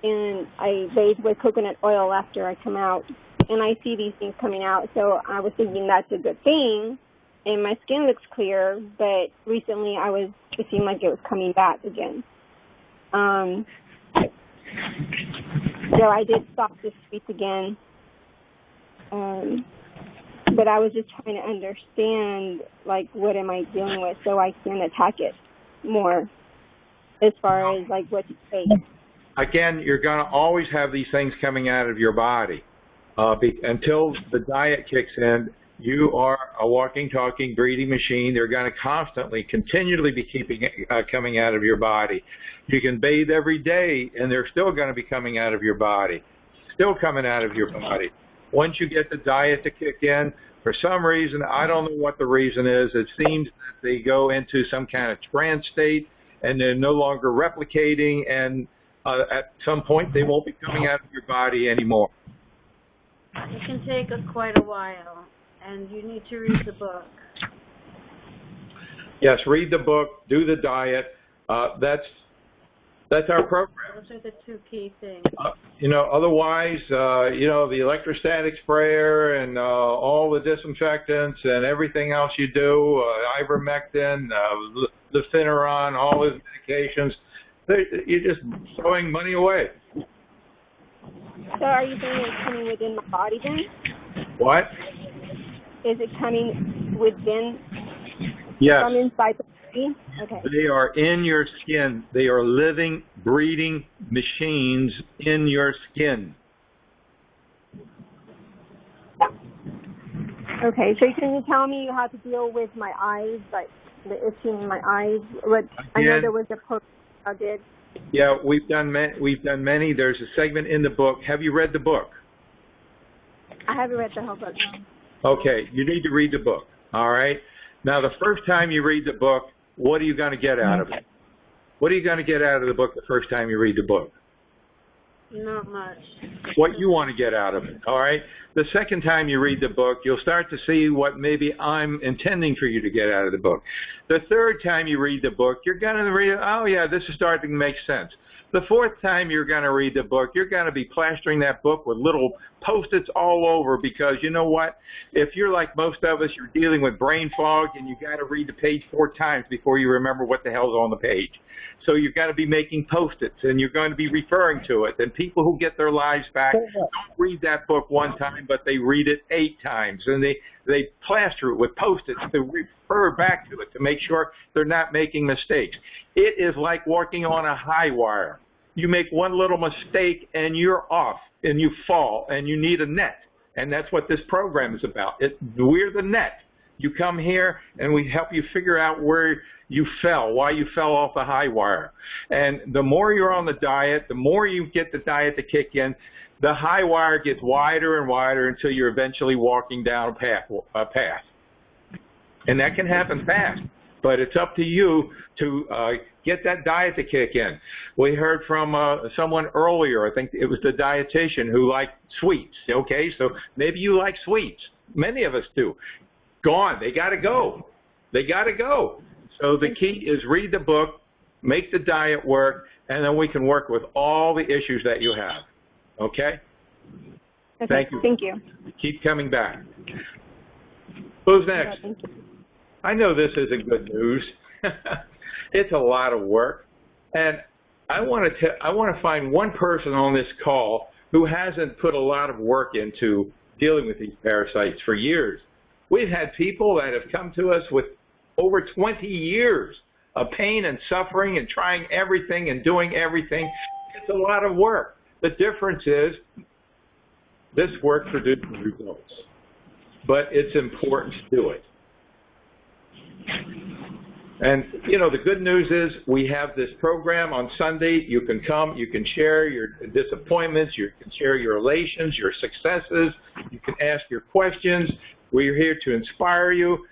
[SPEAKER 7] and I bathe with coconut oil after I come out, and I see these things coming out, so I was thinking that's a good thing, and my skin looks clear, but recently it seemed like it was coming back again. So I did stop this week again, but I was just trying to understand, like, what am I dealing with so I can attack it more as far as, like, what to take.
[SPEAKER 2] Again, you're going to always have these things coming out of your body. Until the diet kicks in, you are a walking, talking, breathing machine. They're going to continually be coming out of your body. You can bathe every day, and they're still going to be coming out of your body. Still coming out of your body. Once you get the diet to kick in, for some reason, I don't know what the reason is, it seems that they go into some kind of trance state, and they're no longer replicating, and at some point, they won't be coming out of your body anymore.
[SPEAKER 1] It can take quite a while, and you need to read the book.
[SPEAKER 2] Yes, read the book, do the diet. That's our program.
[SPEAKER 1] Those are the two key things.
[SPEAKER 2] Otherwise, the electrostatic sprayer and all the disinfectants and everything else you do, ivermectin, Lufenuron, all those medications, you're just throwing money away.
[SPEAKER 7] So are you saying it's coming within my body then?
[SPEAKER 2] What?
[SPEAKER 7] Is it coming within?
[SPEAKER 2] Yes.
[SPEAKER 7] From inside the body? Okay.
[SPEAKER 2] They are in your skin. They are living, breathing machines in your skin.
[SPEAKER 7] Okay, so can you tell me how to deal with my eyes, like the itching in my eyes? I know there was a post I did.
[SPEAKER 2] Yeah, we've done many. There's a segment in the book. Have you read the book?
[SPEAKER 7] I haven't read the whole book.
[SPEAKER 2] Okay, you need to read the book. All right. Now, the first time you read the book, what are you going to get out of it? What are you going to get out of the book the first time you read the book?
[SPEAKER 1] Not much.
[SPEAKER 2] What you want to get out of it, all right? The second time you read the book, you'll start to see what maybe I'm intending for you to get out of the book. The third time you read the book, you're going to read, oh, yeah, this is starting to make sense. The fourth time you're going to read the book, you're going to be plastering that book with little Post-its all over, because you know what? If you're like most of us, you're dealing with brain fog, and you got to read the page 4 times before you remember what the hell's on the page. So you've got to be making Post-its, and you're going to be referring to it. And people who get their lives back don't read that book 1 time, but they read it 8 times, and they plaster it with Post-its to refer back to it to make sure they're not making mistakes. It is like walking on a high wire. You make one little mistake, and you're off, and you fall, and you need a net. And that's what this program is about. We're the net. You come here, and we help you figure out where you fell, why you fell off the high wire. And the more you're on the diet, the more you get the diet to kick in, the high wire gets wider and wider until you're eventually walking down a path. And that can happen fast, but it's up to you to get that diet to kick in. We heard from someone earlier, I think it was the dietitian, who liked sweets. Okay, so maybe you like sweets. many of us do. Gone. They got to go. They got to go. So the key is read the book, make the diet work, and then we can work with all the issues that you have. Okay?
[SPEAKER 7] Okay.
[SPEAKER 2] Thank you.
[SPEAKER 7] Thank you.
[SPEAKER 2] Keep coming back. Who's next?
[SPEAKER 7] Yeah, thank you.
[SPEAKER 2] I know this isn't good news. It's a lot of work, and I want to find one person on this call who hasn't put a lot of work into dealing with these parasites for years. We've had people that have come to us with over 20 years of pain and suffering and trying everything and doing everything. It's a lot of work. The difference is this work produces results, but it's important to do it. And, you know, the good news is we have this program on Sunday. You can come, you can share your disappointments, you can share your elations, your successes, you can ask your questions. We're here to inspire you.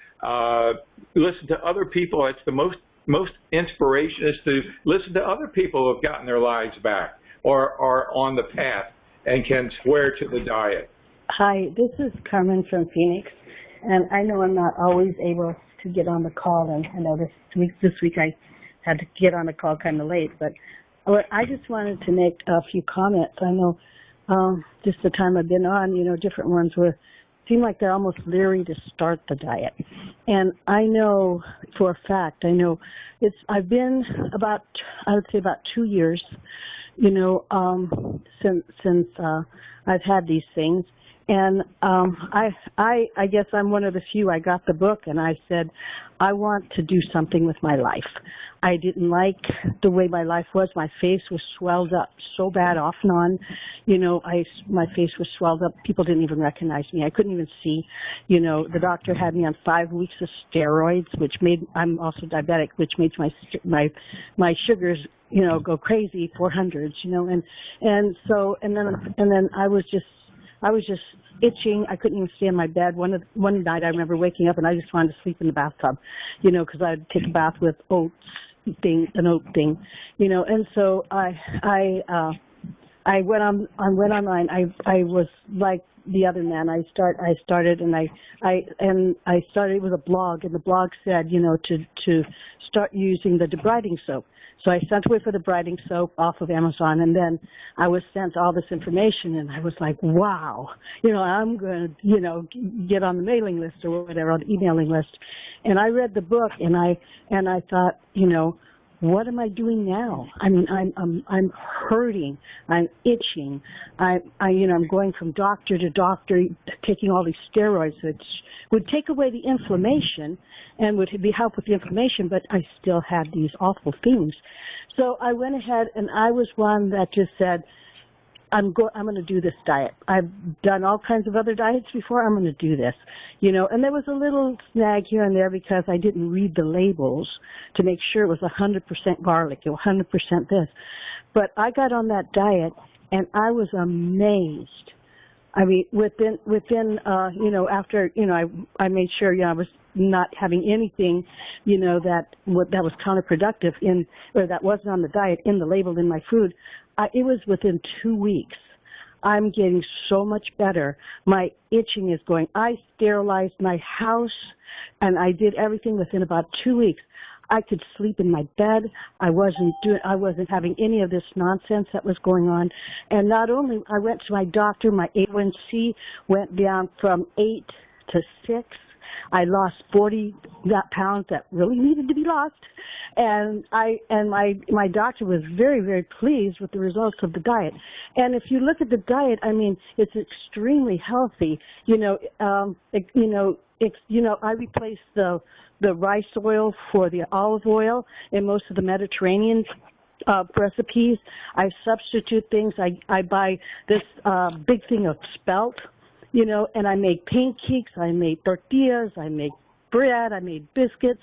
[SPEAKER 2] Listen to other people. It's the most inspiration is to listen to other people who have gotten their lives back or are on the path and can swear to the diet.
[SPEAKER 8] Hi, this is Carmen from Phoenix, and I know I'm not always able to get on the call, and I know this week I had to get on the call kind of late, but I just wanted to make a few comments. I know just the time I've been on, you know, different ones seem like they're almost leery to start the diet. And I know for a fact, I've been I would say about 2 years, you know, since I've had these things. And I guess I'm one of the few. I got the book and I said, I want to do something with my life. I didn't like the way my life was. My face was swelled up so bad off and on. You know, my face was swelled up. People didn't even recognize me. I couldn't even see. You know, the doctor had me on 5 weeks of steroids, I'm also diabetic, which made my sugars, you know, go crazy, 400s, you know, and then I was just itching. I couldn't even stay in my bed. One night I remember waking up and I just wanted to sleep in the bathtub, you know, because I'd take a bath with an oat thing, you know. And so I went online. I was like the other man. I started with a blog, and the blog said, you know, to start using the debriding soap. So I sent away for the debriding soap off of Amazon, and then I was sent all this information, and I was like, wow, you know, I'm going to, you know, get on the mailing list or whatever, on the emailing list. And I read the book, and I thought, you know, what am I doing now? I mean, I'm hurting, I'm itching, you know, I'm going from doctor to doctor, taking all these steroids, which would take away the inflammation and would be help with the inflammation, but I still had these awful things. So I went ahead and I was one that just said, I'm going to do this diet. I've done all kinds of other diets before. I'm going to do this, you know. And there was a little snag here and there because I didn't read the labels to make sure it was 100% garlic, 100% this. But I got on that diet and I was amazed. I mean, within you know, after, you know, I made sure, you know, I was not having anything, you know, that was counterproductive or that wasn't on the diet in the label in my food. It was within 2 weeks. I'm getting so much better. My itching is going. I sterilized my house, and I did everything within about 2 weeks. I could sleep in my bed. I wasn't having any of this nonsense that was going on. And not only, I went to my doctor, my A1C went down from 8 to 6. I lost 40 pounds that really needed to be lost. And my doctor was very, very pleased with the results of the diet. And if you look at the diet, I mean, it's extremely healthy. You know, I replaced the rice oil for the olive oil in most of the Mediterranean recipes. I substitute things. I buy this big thing of spelt, you know, and I make pancakes, I made tortillas, I make bread, I made biscuits.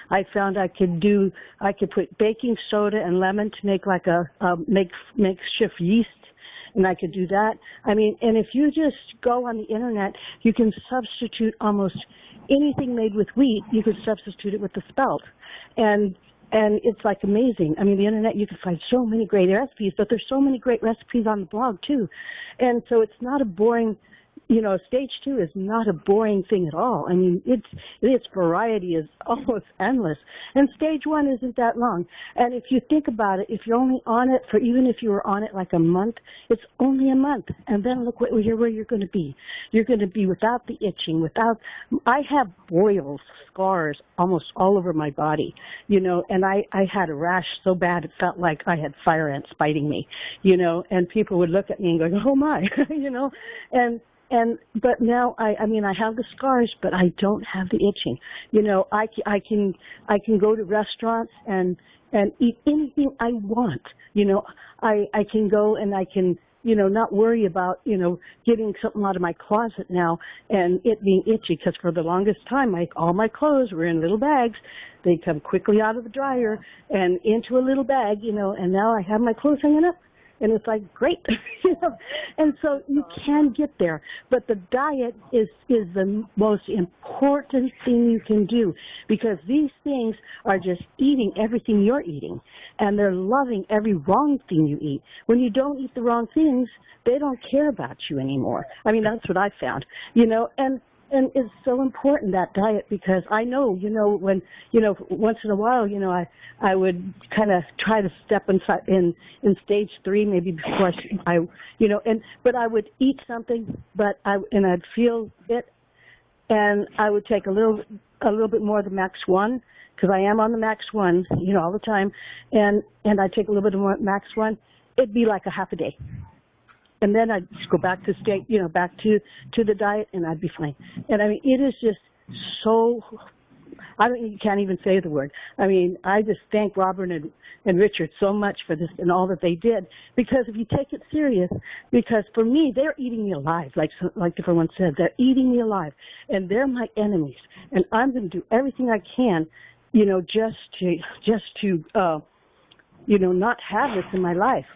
[SPEAKER 8] I found I could put baking soda and lemon to make like a makeshift yeast, and I could do that. I mean, and if you just go on the internet, you can substitute almost anything made with wheat, you could substitute it with the spelt. And it's like amazing. I mean, the internet, you can find so many great recipes, but there's so many great recipes on the blog too. And so it's not a boring stage 2 is not a boring thing at all. I mean, its variety is almost endless. And stage 1 isn't that long. And if you think about it, if you're only on it for, even if you were on it like a month, it's only a month. And then look where you're going to be. You're going to be without the itching, I have boils, scars almost all over my body, and I had a rash so bad it felt like I had fire ants biting me, and people would look at me and go, oh my, but now I have the scars, but I don't have the itching. I can go to restaurants and eat anything I want. I can go and I can, not worry about, getting something out of my closet now and it being itchy, because for the longest time, all my clothes were in little bags. They come quickly out of the dryer and into a little bag, and now I have my clothes hanging up. And it's like, great, And so you can get there. But the diet is the most important thing you can do, because these things are just eating everything you're eating. And they're loving every wrong thing you eat. When you don't eat the wrong things, they don't care about you anymore. I mean, that's what I found, And it's so important, that diet, because I know, when, once in a while, I would kind of try to step inside in stage 3, maybe before but I would eat something, and I'd feel it, and I would take a little bit more of the Max 1, because I am on the Max 1, all the time, and I'd take a little bit more Max 1. It'd be like a half a day. And then I'd just go back to back to the diet, and I'd be fine. And I mean, it is just so, you can't even say the word. I mean, I just thank Robert and Richard so much for this and all that they did, because if you take it serious, because for me, they're eating me alive, like everyone said, they're eating me alive, and they're my enemies, and I'm going to do everything I can, just to not have this in my life.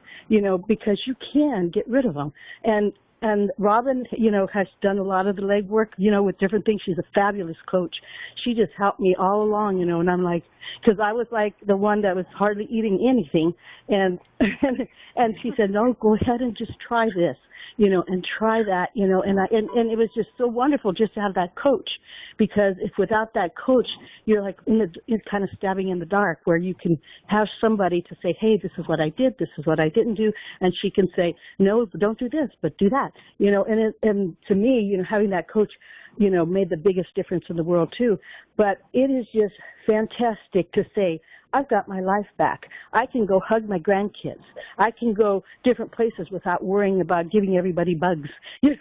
[SPEAKER 8] Because you can get rid of them. And Robin, has done a lot of the legwork, with different things. She's a fabulous coach. She just helped me all along, and I'm like, because I was like the one that was hardly eating anything, and she said, no, go ahead and just try this, and try that, and it was just so wonderful just to have that coach, because if without that coach, you're like you're kind of stabbing in the dark, where you can have somebody to say, hey, this is what I did, this is what I didn't do, and she can say, no, don't do this, but do that, and to me, having that coach, made the biggest difference in the world too. But it is just fantastic to say, I've got my life back. I can go hug my grandkids. I can go different places without worrying about giving everybody bugs,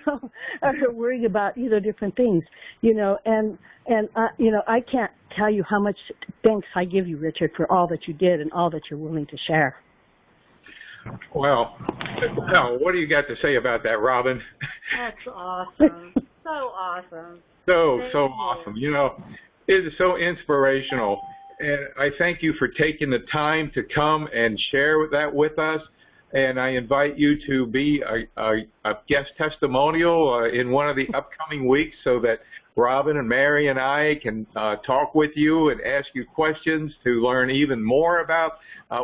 [SPEAKER 8] or worrying about, different things, and I can't tell you how much thanks I give you, Richard, for all that you did and all that you're willing to share.
[SPEAKER 2] Well, what do you got to say about that, Robin?
[SPEAKER 1] That's awesome. So awesome.
[SPEAKER 2] So awesome. It is so inspirational. And I thank you for taking the time to come and share that with us. And I invite you to be a guest testimonial in one of the upcoming weeks, so that Robin and Mary and I can talk with you and ask you questions to learn even more about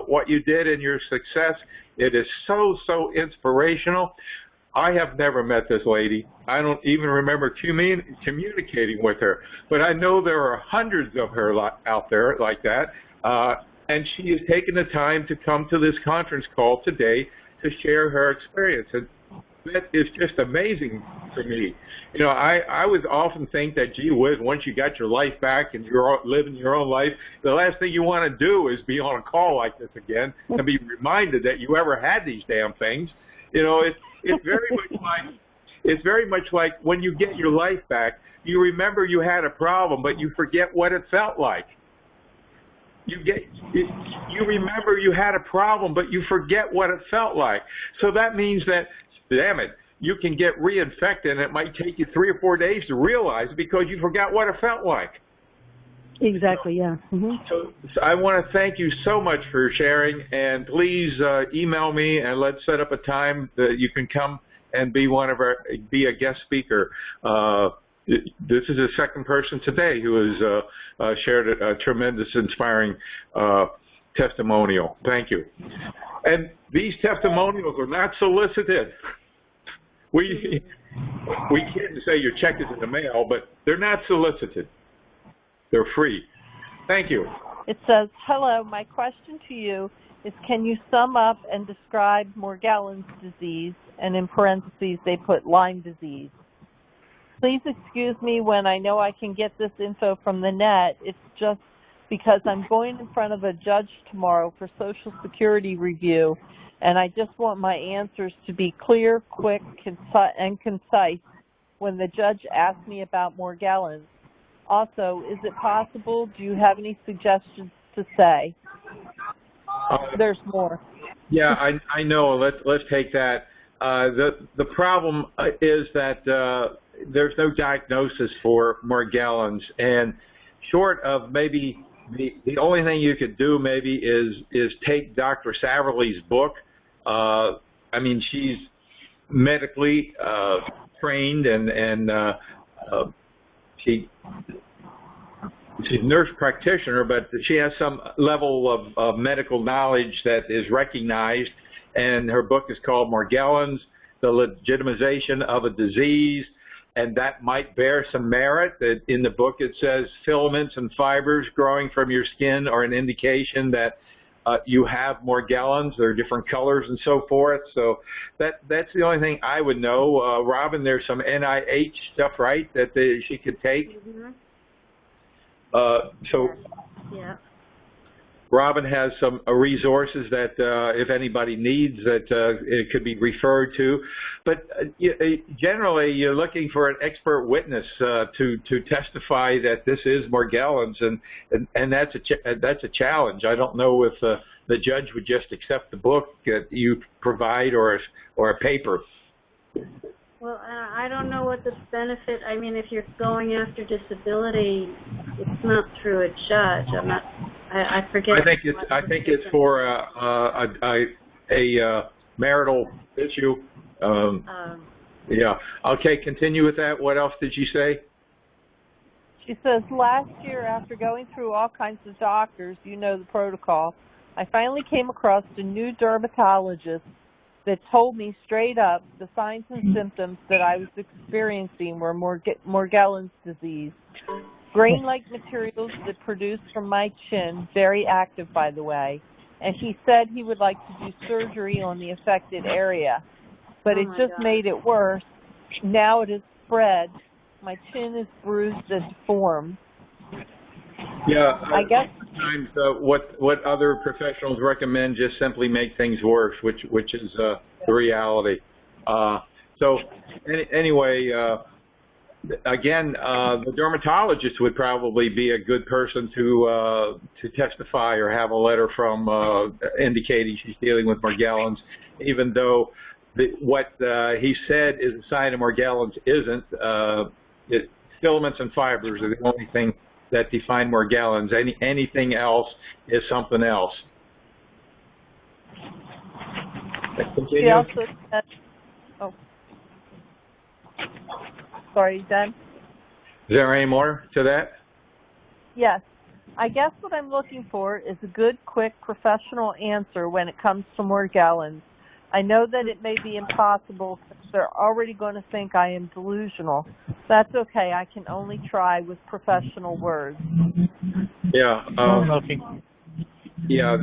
[SPEAKER 2] what you did and your success. It is so inspirational. I have never met this lady. I don't even remember communicating with her, but I know there are hundreds of her out there like that, and she has taken the time to come to this conference call today to share her experience, and that is just amazing for me. I would often think that, gee whiz, once you got your life back and you're living your own life, the last thing you want to do is be on a call like this again and be reminded that you ever had these damn things. It's very much like when you get your life back, you remember you had a problem, but you forget what it felt like. You remember you had a problem, but you forget what it felt like. So that means that, damn it, you can get reinfected, and it might take you 3 or 4 days to realize it because you forgot what it felt like.
[SPEAKER 8] Exactly, yeah. Mm-hmm.
[SPEAKER 2] So I want to thank you so much for sharing, and please email me and let's set up a time that you can come and be a guest speaker. This is the second person today who has shared a tremendous, inspiring testimonial. Thank you. And these testimonials are not solicited. we can say your check is in the mail, but they're not solicited. They're free. Thank you.
[SPEAKER 3] It says, hello, my question to you is, can you sum up and describe Morgellons disease, and in parentheses they put Lyme disease. Please excuse me when I know I can get this info from the net. It's just because I'm going in front of a judge tomorrow for Social Security review, and I just want my answers to be clear, quick, and concise when the judge asks me about Morgellons. Also, is it possible? Do you have any suggestions to say? There's more.
[SPEAKER 2] Yeah, I know. Let's take that. The problem is that there's no diagnosis for Morgellons, and short of maybe the only thing you could do maybe is take Dr. Saverly's book. I mean, she's medically trained and she's a nurse practitioner, but she has some level of medical knowledge that is recognized, and her book is called Morgellons, The Legitimization of a Disease, and that might bear some merit. In the book it says filaments and fibers growing from your skin are an indication that you have Morgellons. There are different colors and so forth. So that's the only thing I would know. Robin, there's some NIH stuff, right, that she could take?
[SPEAKER 1] Mm-hmm.
[SPEAKER 2] So
[SPEAKER 1] yeah.
[SPEAKER 2] Robin has some resources that if anybody needs that it could be referred to. But generally you're looking for an expert witness to testify that this is Morgellons, and that's a challenge. I don't know if the judge would just accept the book that you provide or a paper.
[SPEAKER 1] Well, I don't know what the benefit. I mean, if you're going after disability, it's not through a judge. I'm not. I forget.
[SPEAKER 2] I think it's for a marital issue. Yeah. Okay. Continue with that. What else did you say?
[SPEAKER 3] She says, last year, after going through all kinds of doctors, you know the protocol, I finally came across a new dermatologist that told me straight up the signs and symptoms that I was experiencing were Morgellons disease. Grain-like materials that produced from my chin, very active, by the way, and he said he would like to do surgery on the affected area, but it just made it worse. Now it has spread. My chin is bruised and deformed.
[SPEAKER 2] Yeah,
[SPEAKER 3] I guess
[SPEAKER 2] sometimes what other professionals recommend just simply make things worse, which is the reality. So anyway, again, the dermatologist would probably be a good person to testify or have a letter from indicating she's dealing with Morgellons, even though what he said is a sign of Morgellons isn't. Filaments and fibers are the only thing that define Morgellons. Anything else is something else.
[SPEAKER 3] She also said, oh, sorry, Dan?
[SPEAKER 2] Is there any more to that?
[SPEAKER 3] Yes. I guess what I'm looking for is a good, quick, professional answer when it comes to Morgellons. I know that it may be impossible since they're already going to think I am delusional. That's okay. I can only try with professional words.
[SPEAKER 2] Yeah. Yeah.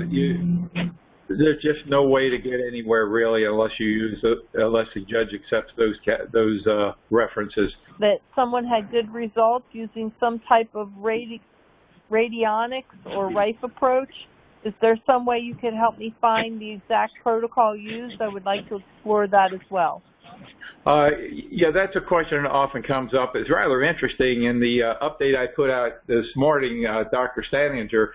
[SPEAKER 2] There's just no way to get anywhere really unless unless the judge accepts those references.
[SPEAKER 3] That someone had good results using some type of radionics or Rife approach. Is there some way you could help me find the exact protocol used? I would like to explore that as well.
[SPEAKER 2] Yeah, that's a question that often comes up. It's rather interesting. In the update I put out this morning, Dr. Staninger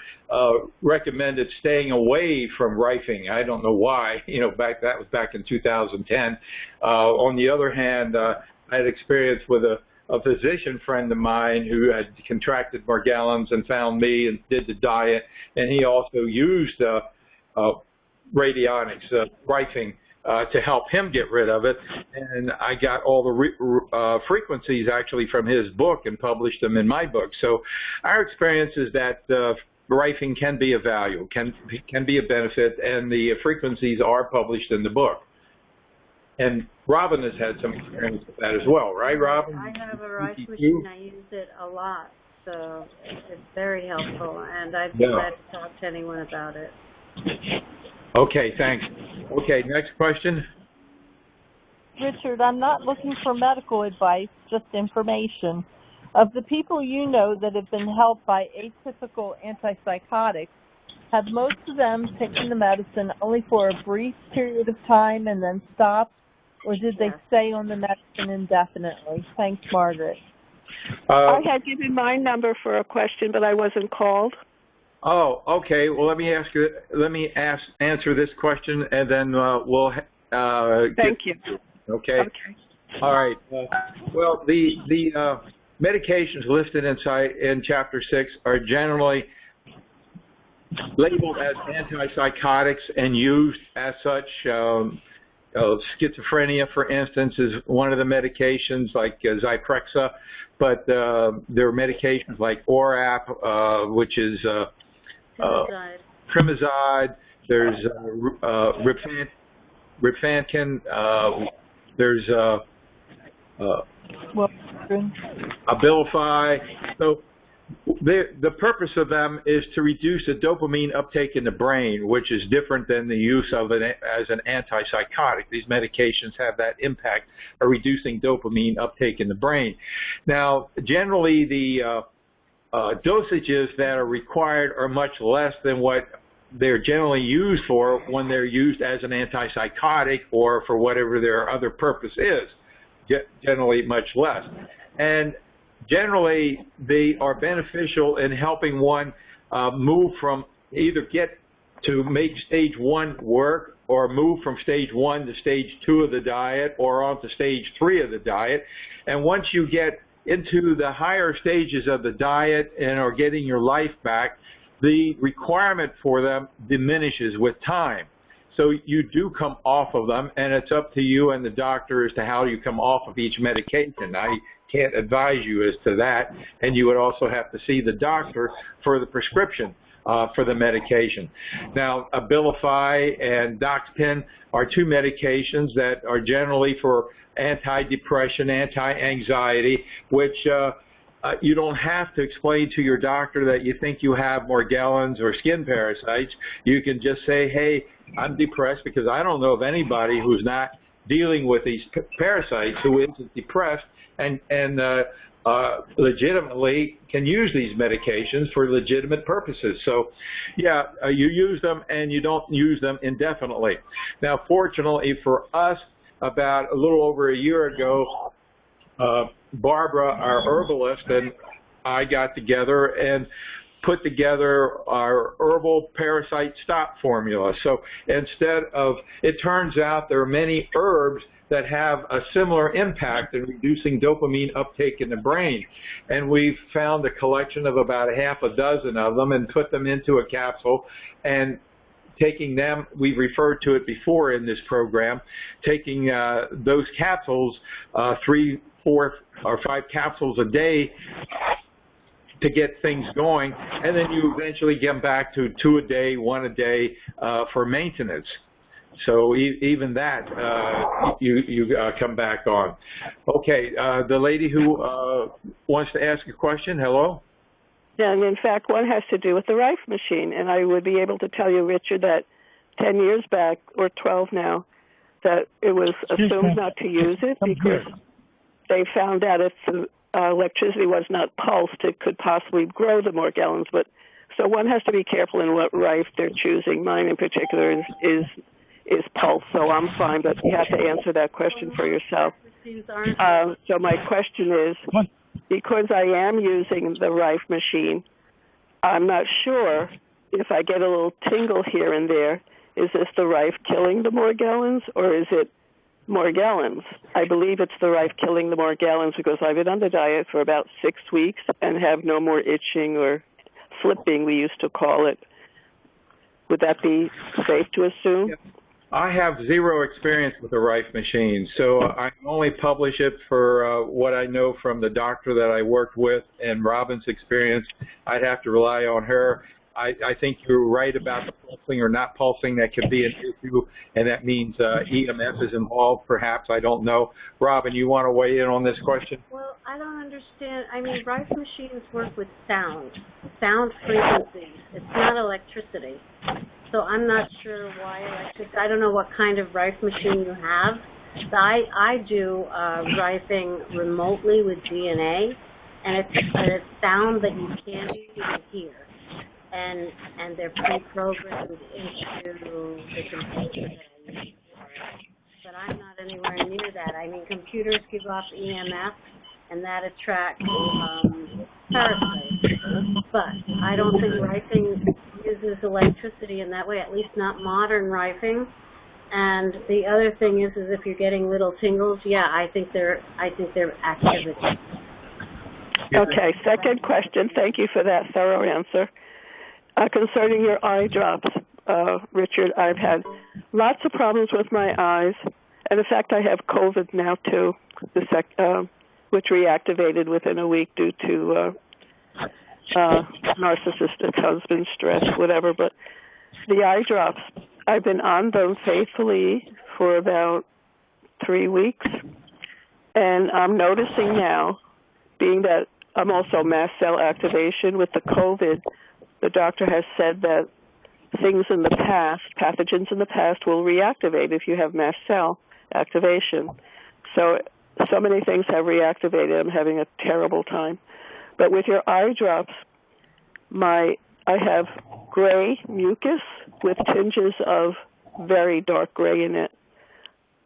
[SPEAKER 2] recommended staying away from Rifing. I don't know why. That was back in 2010. On the other hand, I had experience with a physician friend of mine who had contracted Morgellons and found me and did the diet, and he also used radionics, Rifing, to help him get rid of it. And I got all the frequencies actually from his book and published them in my book. So our experience is that Rifing can be of value, can be a benefit, and the frequencies are published in the book. And Robin has had some experience with that as well, right, Robin?
[SPEAKER 1] I have a rice machine. I use it a lot, so it's very helpful, and I'd be glad to talk to anyone about it.
[SPEAKER 2] Okay, thanks. Okay, next question.
[SPEAKER 3] Richard, I'm not looking for medical advice, just information. Of the people you know that have been helped by atypical antipsychotics, have most of them taken the medicine only for a brief period of time and then stopped, or did they stay on the medicine indefinitely? Thanks, Margaret.
[SPEAKER 9] I had given my number for a question, but I wasn't called.
[SPEAKER 2] Oh, okay. Well, let me answer this question, and then we'll.
[SPEAKER 9] Thank you.
[SPEAKER 2] Okay. All right. Well, the medications listed in Chapter 6 are generally labeled as antipsychotics and used as such. Schizophrenia, for instance, is one of the medications, like Zyprexa, but there are medications like Orap, which is Primazide. There's Rifampin. There's Abilify. So the purpose of them is to reduce the dopamine uptake in the brain, which is different than the use of it as an antipsychotic. These medications have that impact of reducing dopamine uptake in the brain. Now, generally, the dosages that are required are much less than what they're generally used for when they're used as an antipsychotic or for whatever their other purpose is, generally much less. And generally, they are beneficial in helping one move from either get to make stage 1 work or move from stage 1 to stage 2 of the diet or on to stage 3 of the diet. And once you get into the higher stages of the diet and are getting your life back, the requirement for them diminishes with time. So you do come off of them, and it's up to you and the doctor as to how you come off of each medication. I can't advise you as to that, and you would also have to see the doctor for the prescription for the medication. Now, Abilify and Doxepin are two medications that are generally for anti-depression, anti-anxiety, which you don't have to explain to your doctor that you think you have Morgellons or skin parasites. You can just say, hey, I'm depressed, because I don't know of anybody who's not dealing with these parasites who isn't depressed and legitimately can use these medications for legitimate purposes. So, yeah, you use them and you don't use them indefinitely. Now, fortunately for us, about a little over a year ago, Barbara, our herbalist, and I got together and put together our herbal parasite stop formula. So instead of, it turns out there are many herbs that have a similar impact in reducing dopamine uptake in the brain. And we've found a collection of about a half a dozen of them and put them into a capsule, and taking them, we've referred to it before in this program, taking those capsules, 3, 4, or 5 capsules a day to get things going, and then you eventually get back to 2 a day, 1 a day for maintenance. So even that you come back on. Okay, the lady who wants to ask a question, hello?
[SPEAKER 9] Yeah, and in fact, one has to do with the Rife machine, and I would be able to tell you, Richard, that 10 years back, or 12 now, that it was assumed not to use it because they found out if the electricity was not pulsed, it could possibly grow the Morgellons. But so one has to be careful in what Rife they're choosing. Mine in particular is pulse, so I'm fine, but you have to answer that question for yourself. So my question is, because I am using the Rife machine, I'm not sure if I get a little tingle here and there, is this the Rife killing the Morgellons, or is it Morgellons? I believe it's the Rife killing the Morgellons, because I've been on the diet for about 6 weeks and have no more itching or flipping, we used to call it. Would that be safe to assume?
[SPEAKER 2] Yep. I have zero experience with the Rife machine, so I can only publish it for what I know from the doctor that I worked with, and Robin's experience, I'd have to rely on her. I think you're right about the pulsing or not pulsing. That could be an issue, and that means EMF is involved, perhaps. I don't know. Robin, you want to weigh in on this question?
[SPEAKER 1] Well, I don't understand. I mean, Rife machines work with sound frequencies. It's not electricity. So I'm not sure why electricity. I don't know what kind of Rife machine you have. So I do Rifing remotely with DNA, and it's a sound that you can't even hear. And they're pre-programmed into the computer that I use for it. But I'm not anywhere near that. I mean, computers give off EMF, and that attracts parasites. But I don't think Rifing uses electricity in that way, at least not modern Rifing. And the other thing is if you're getting little tingles, yeah, I think they're activity.
[SPEAKER 9] Okay, second question. Thank you for that thorough answer. Concerning your eye drops, Richard, I've had lots of problems with my eyes, and in fact, I have COVID now too, which reactivated within a week due to narcissistic husband stress, whatever. But the eye drops, I've been on them faithfully for about 3 weeks, and I'm noticing now, being that I'm also mast cell activation with the COVID, the doctor has said that things in the past, pathogens in the past, will reactivate if you have mast cell activation. So many things have reactivated. I'm having a terrible time. But with your eye drops, I have gray mucus with tinges of very dark gray in it.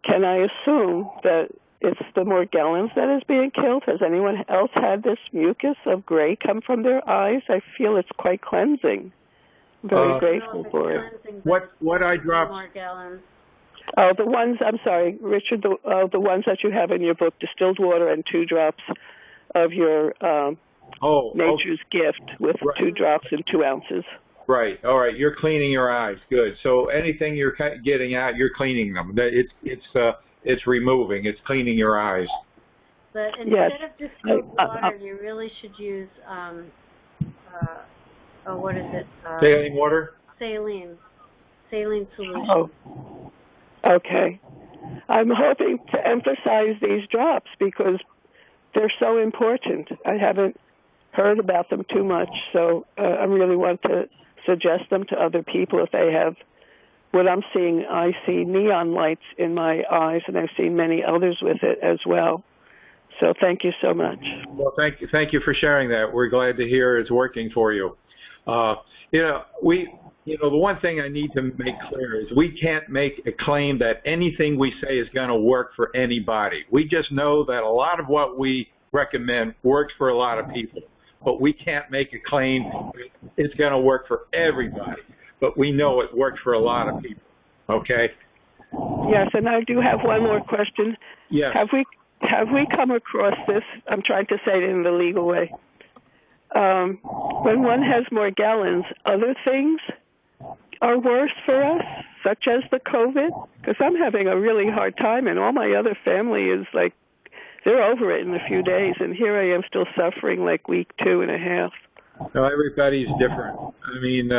[SPEAKER 9] Can I assume that it's the Morgellons that is being killed? Has anyone else had this mucus of gray come from their eyes? I feel it's quite cleansing. I'm very grateful for it.
[SPEAKER 2] What eye drops?
[SPEAKER 1] Morgellons.
[SPEAKER 9] Oh, the ones, I'm sorry, Richard, the ones that you have in your book, distilled water and 2 drops of your Nature's Gift with 2 drops and 2 ounces.
[SPEAKER 2] Right. All right. You're cleaning your eyes. Good. So anything you're getting out, you're cleaning them. It's removing. It's cleaning your eyes.
[SPEAKER 1] But instead of distilled water, you really should use what is it?
[SPEAKER 2] Saline water.
[SPEAKER 1] Saline solution.
[SPEAKER 9] Oh. Okay. I'm hoping to emphasize these drops because they're so important. I haven't heard about them too much, so I really want to suggest them to other people if they have what I'm seeing. I see neon lights in my eyes, and I've seen many others with it as well. So thank you so much.
[SPEAKER 2] Well, thank you for sharing that. We're glad to hear it's working for you. The one thing I need to make clear is we can't make a claim that anything we say is going to work for anybody. We just know that a lot of what we recommend works for a lot of people, but we can't make a claim it's going to work for everybody. But we know it works for a lot of people. Okay?
[SPEAKER 9] Yes, and I do have one more question.
[SPEAKER 2] Yes.
[SPEAKER 9] Have we come across this? I'm trying to say it in the legal way. When one has Morgellons, other things are worse for us, such as the COVID? Because I'm having a really hard time, and all my other family is like, they're over it in a few days, and here I am still suffering like week 2.5.
[SPEAKER 2] No, everybody's different. I mean,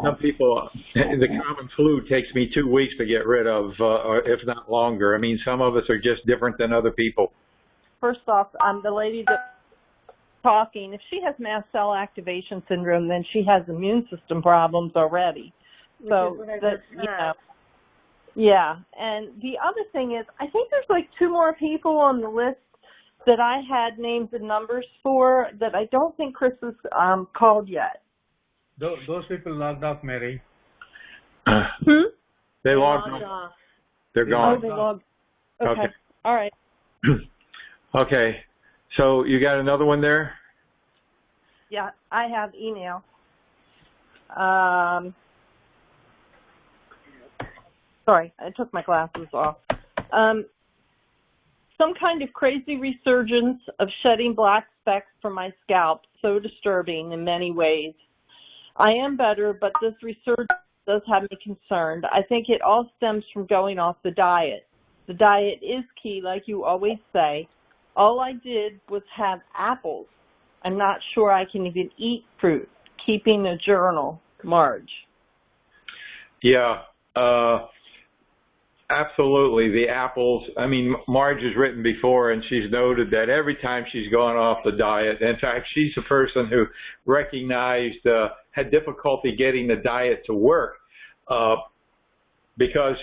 [SPEAKER 2] some people, the common flu takes me 2 weeks to get rid of, if not longer. I mean, some of us are just different than other people.
[SPEAKER 3] First off, the lady that's talking, if she has mast cell activation syndrome, then she has immune system problems already. So yeah. And the other thing is, I think there's like 2 more people on the list that I had names and numbers for that I don't think Chris has called yet.
[SPEAKER 10] Those people logged off, Mary.
[SPEAKER 2] They logged off. They're gone.
[SPEAKER 3] Oh, they logged. Okay. All right.
[SPEAKER 2] Okay. So you got another one there?
[SPEAKER 3] Yeah, I have email. Sorry, I took my glasses off. Some kind of crazy resurgence of shedding black specks from my scalp, so disturbing in many ways. I am better, but this resurgence does have me concerned. I think it all stems from going off the diet. The diet is key, like you always say. All I did was have apples. I'm not sure I can even eat fruit. keeping a journal, Marge?
[SPEAKER 2] Yeah, absolutely. The apples, I mean, Marge has written before, and she's noted that every time she's gone off the diet, in fact, she's the person who recognized, had difficulty getting the diet to work because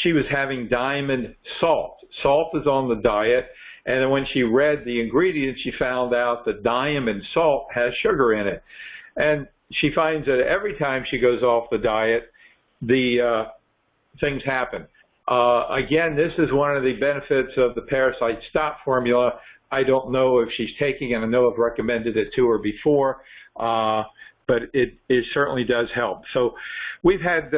[SPEAKER 2] she was having diamond salt. Salt is on the diet, and then when she read the ingredients, she found out that diamond salt has sugar in it. And she finds that every time she goes off the diet, the things happen. Again, this is one of the benefits of the Parasite Stop formula. I don't know if she's taking it. I know I've recommended it to her before, but it certainly does help. So we've had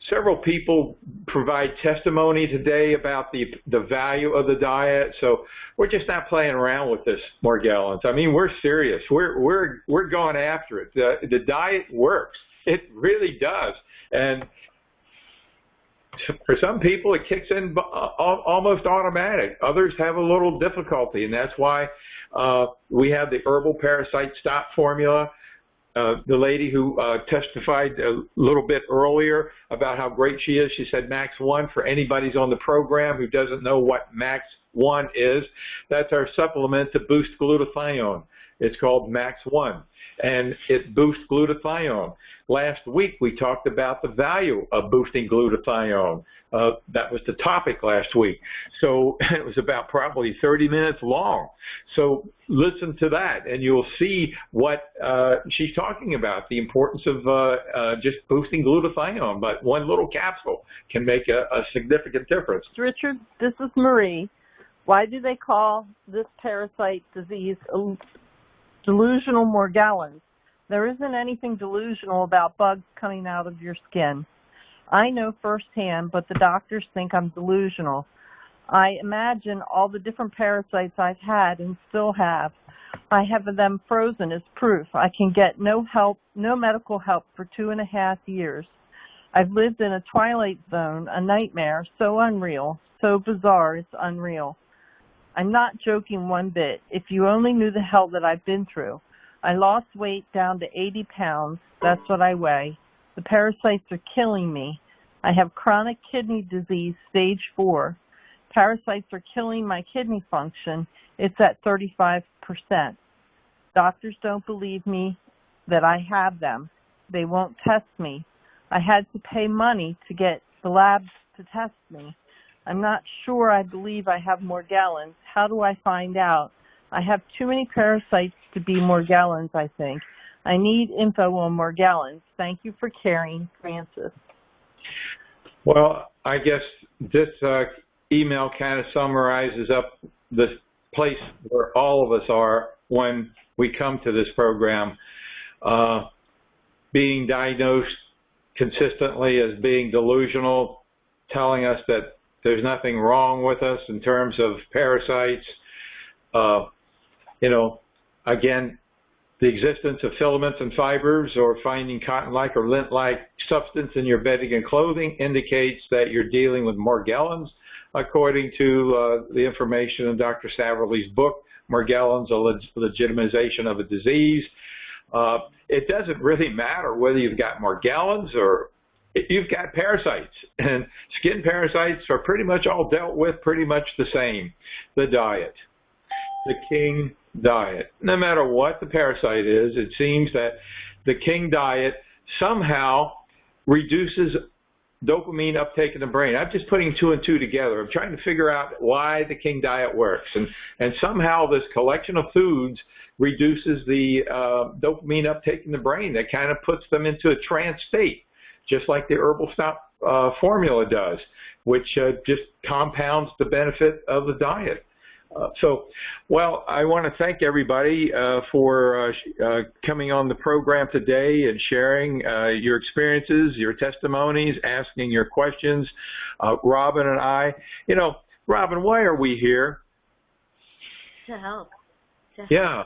[SPEAKER 2] several people provide testimony today about the value of the diet. So we're just not playing around with this, Morgellons. I mean, we're serious. We're going after it. The diet works. It really does. And for some people, it kicks in almost automatic. Others have a little difficulty, and that's why we have the Herbal Parasite Stop formula. The lady who testified a little bit earlier about how great she is, she said Max 1. For anybody's on the program who doesn't know what Max 1 is, that's our supplement to boost glutathione. It's called Max 1, and it boosts glutathione. Last week, we talked about the value of boosting glutathione. That was the topic last week. So it was about probably 30 minutes long. So listen to that, and you'll see what she's talking about, the importance of just boosting glutathione. But one little capsule can make a significant difference.
[SPEAKER 3] Richard, this is Marie. Why do they call this parasite disease delusional Morgellons? There isn't anything delusional about bugs coming out of your skin. I know firsthand, but the doctors think I'm delusional. I imagine all the different parasites I've had and still have. I have them frozen as proof. I can get no help, no medical help for 2.5 years. I've lived in a twilight zone, a nightmare, so unreal, so bizarre, it's unreal. I'm not joking one bit. If you only knew the hell that I've been through. I lost weight down to 80 pounds. That's what I weigh. The parasites are killing me. I have chronic kidney disease, stage 4. Parasites are killing my kidney function. It's at 35%. Doctors don't believe me that I have them. They won't test me. I had to pay money to get the labs to test me. I'm not sure I believe I have Morgellons. How do I find out? I have too many parasites to be Morgellons, I think. I need info on Morgellons. Thank you for caring, Francis.
[SPEAKER 2] Well, I guess this email kind of summarizes up the place where all of us are when we come to this program. Being diagnosed consistently as being delusional, telling us that there's nothing wrong with us in terms of parasites. Again, the existence of filaments and fibers or finding cotton-like or lint-like substance in your bedding and clothing indicates that you're dealing with Morgellons, according to the information in Dr. Saverly's book, Morgellons, a Legitimization of a Disease. It doesn't really matter whether you've got Morgellons or you've got parasites. And skin parasites are pretty much all dealt with pretty much the same. The diet. The king diet. No matter what the parasite is, it seems that the king diet somehow reduces dopamine uptake in the brain. I'm just putting 2 and 2 together. I'm trying to figure out why the king diet works. And somehow this collection of foods reduces the dopamine uptake in the brain. That kind of puts them into a trance state, just like the Herbal Stop formula does, which just compounds the benefit of the diet. Well, I want to thank everybody for coming on the program today and sharing your experiences, your testimonies, asking your questions. Robin and I, Robin, why are we here?
[SPEAKER 1] To help.
[SPEAKER 2] Yeah.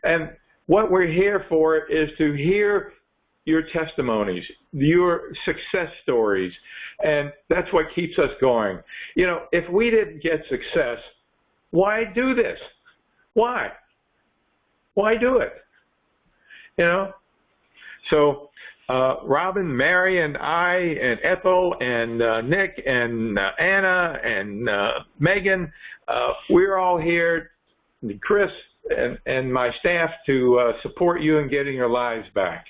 [SPEAKER 2] And what we're here for is to hear your testimonies, your success stories, and that's what keeps us going. If we didn't get success, why do this? Why? Why do it? So Robin, Mary, and I, and Ethel, and Nick, and Anna, and Megan, we're all here, Chris, and my staff, to support you in getting your lives back.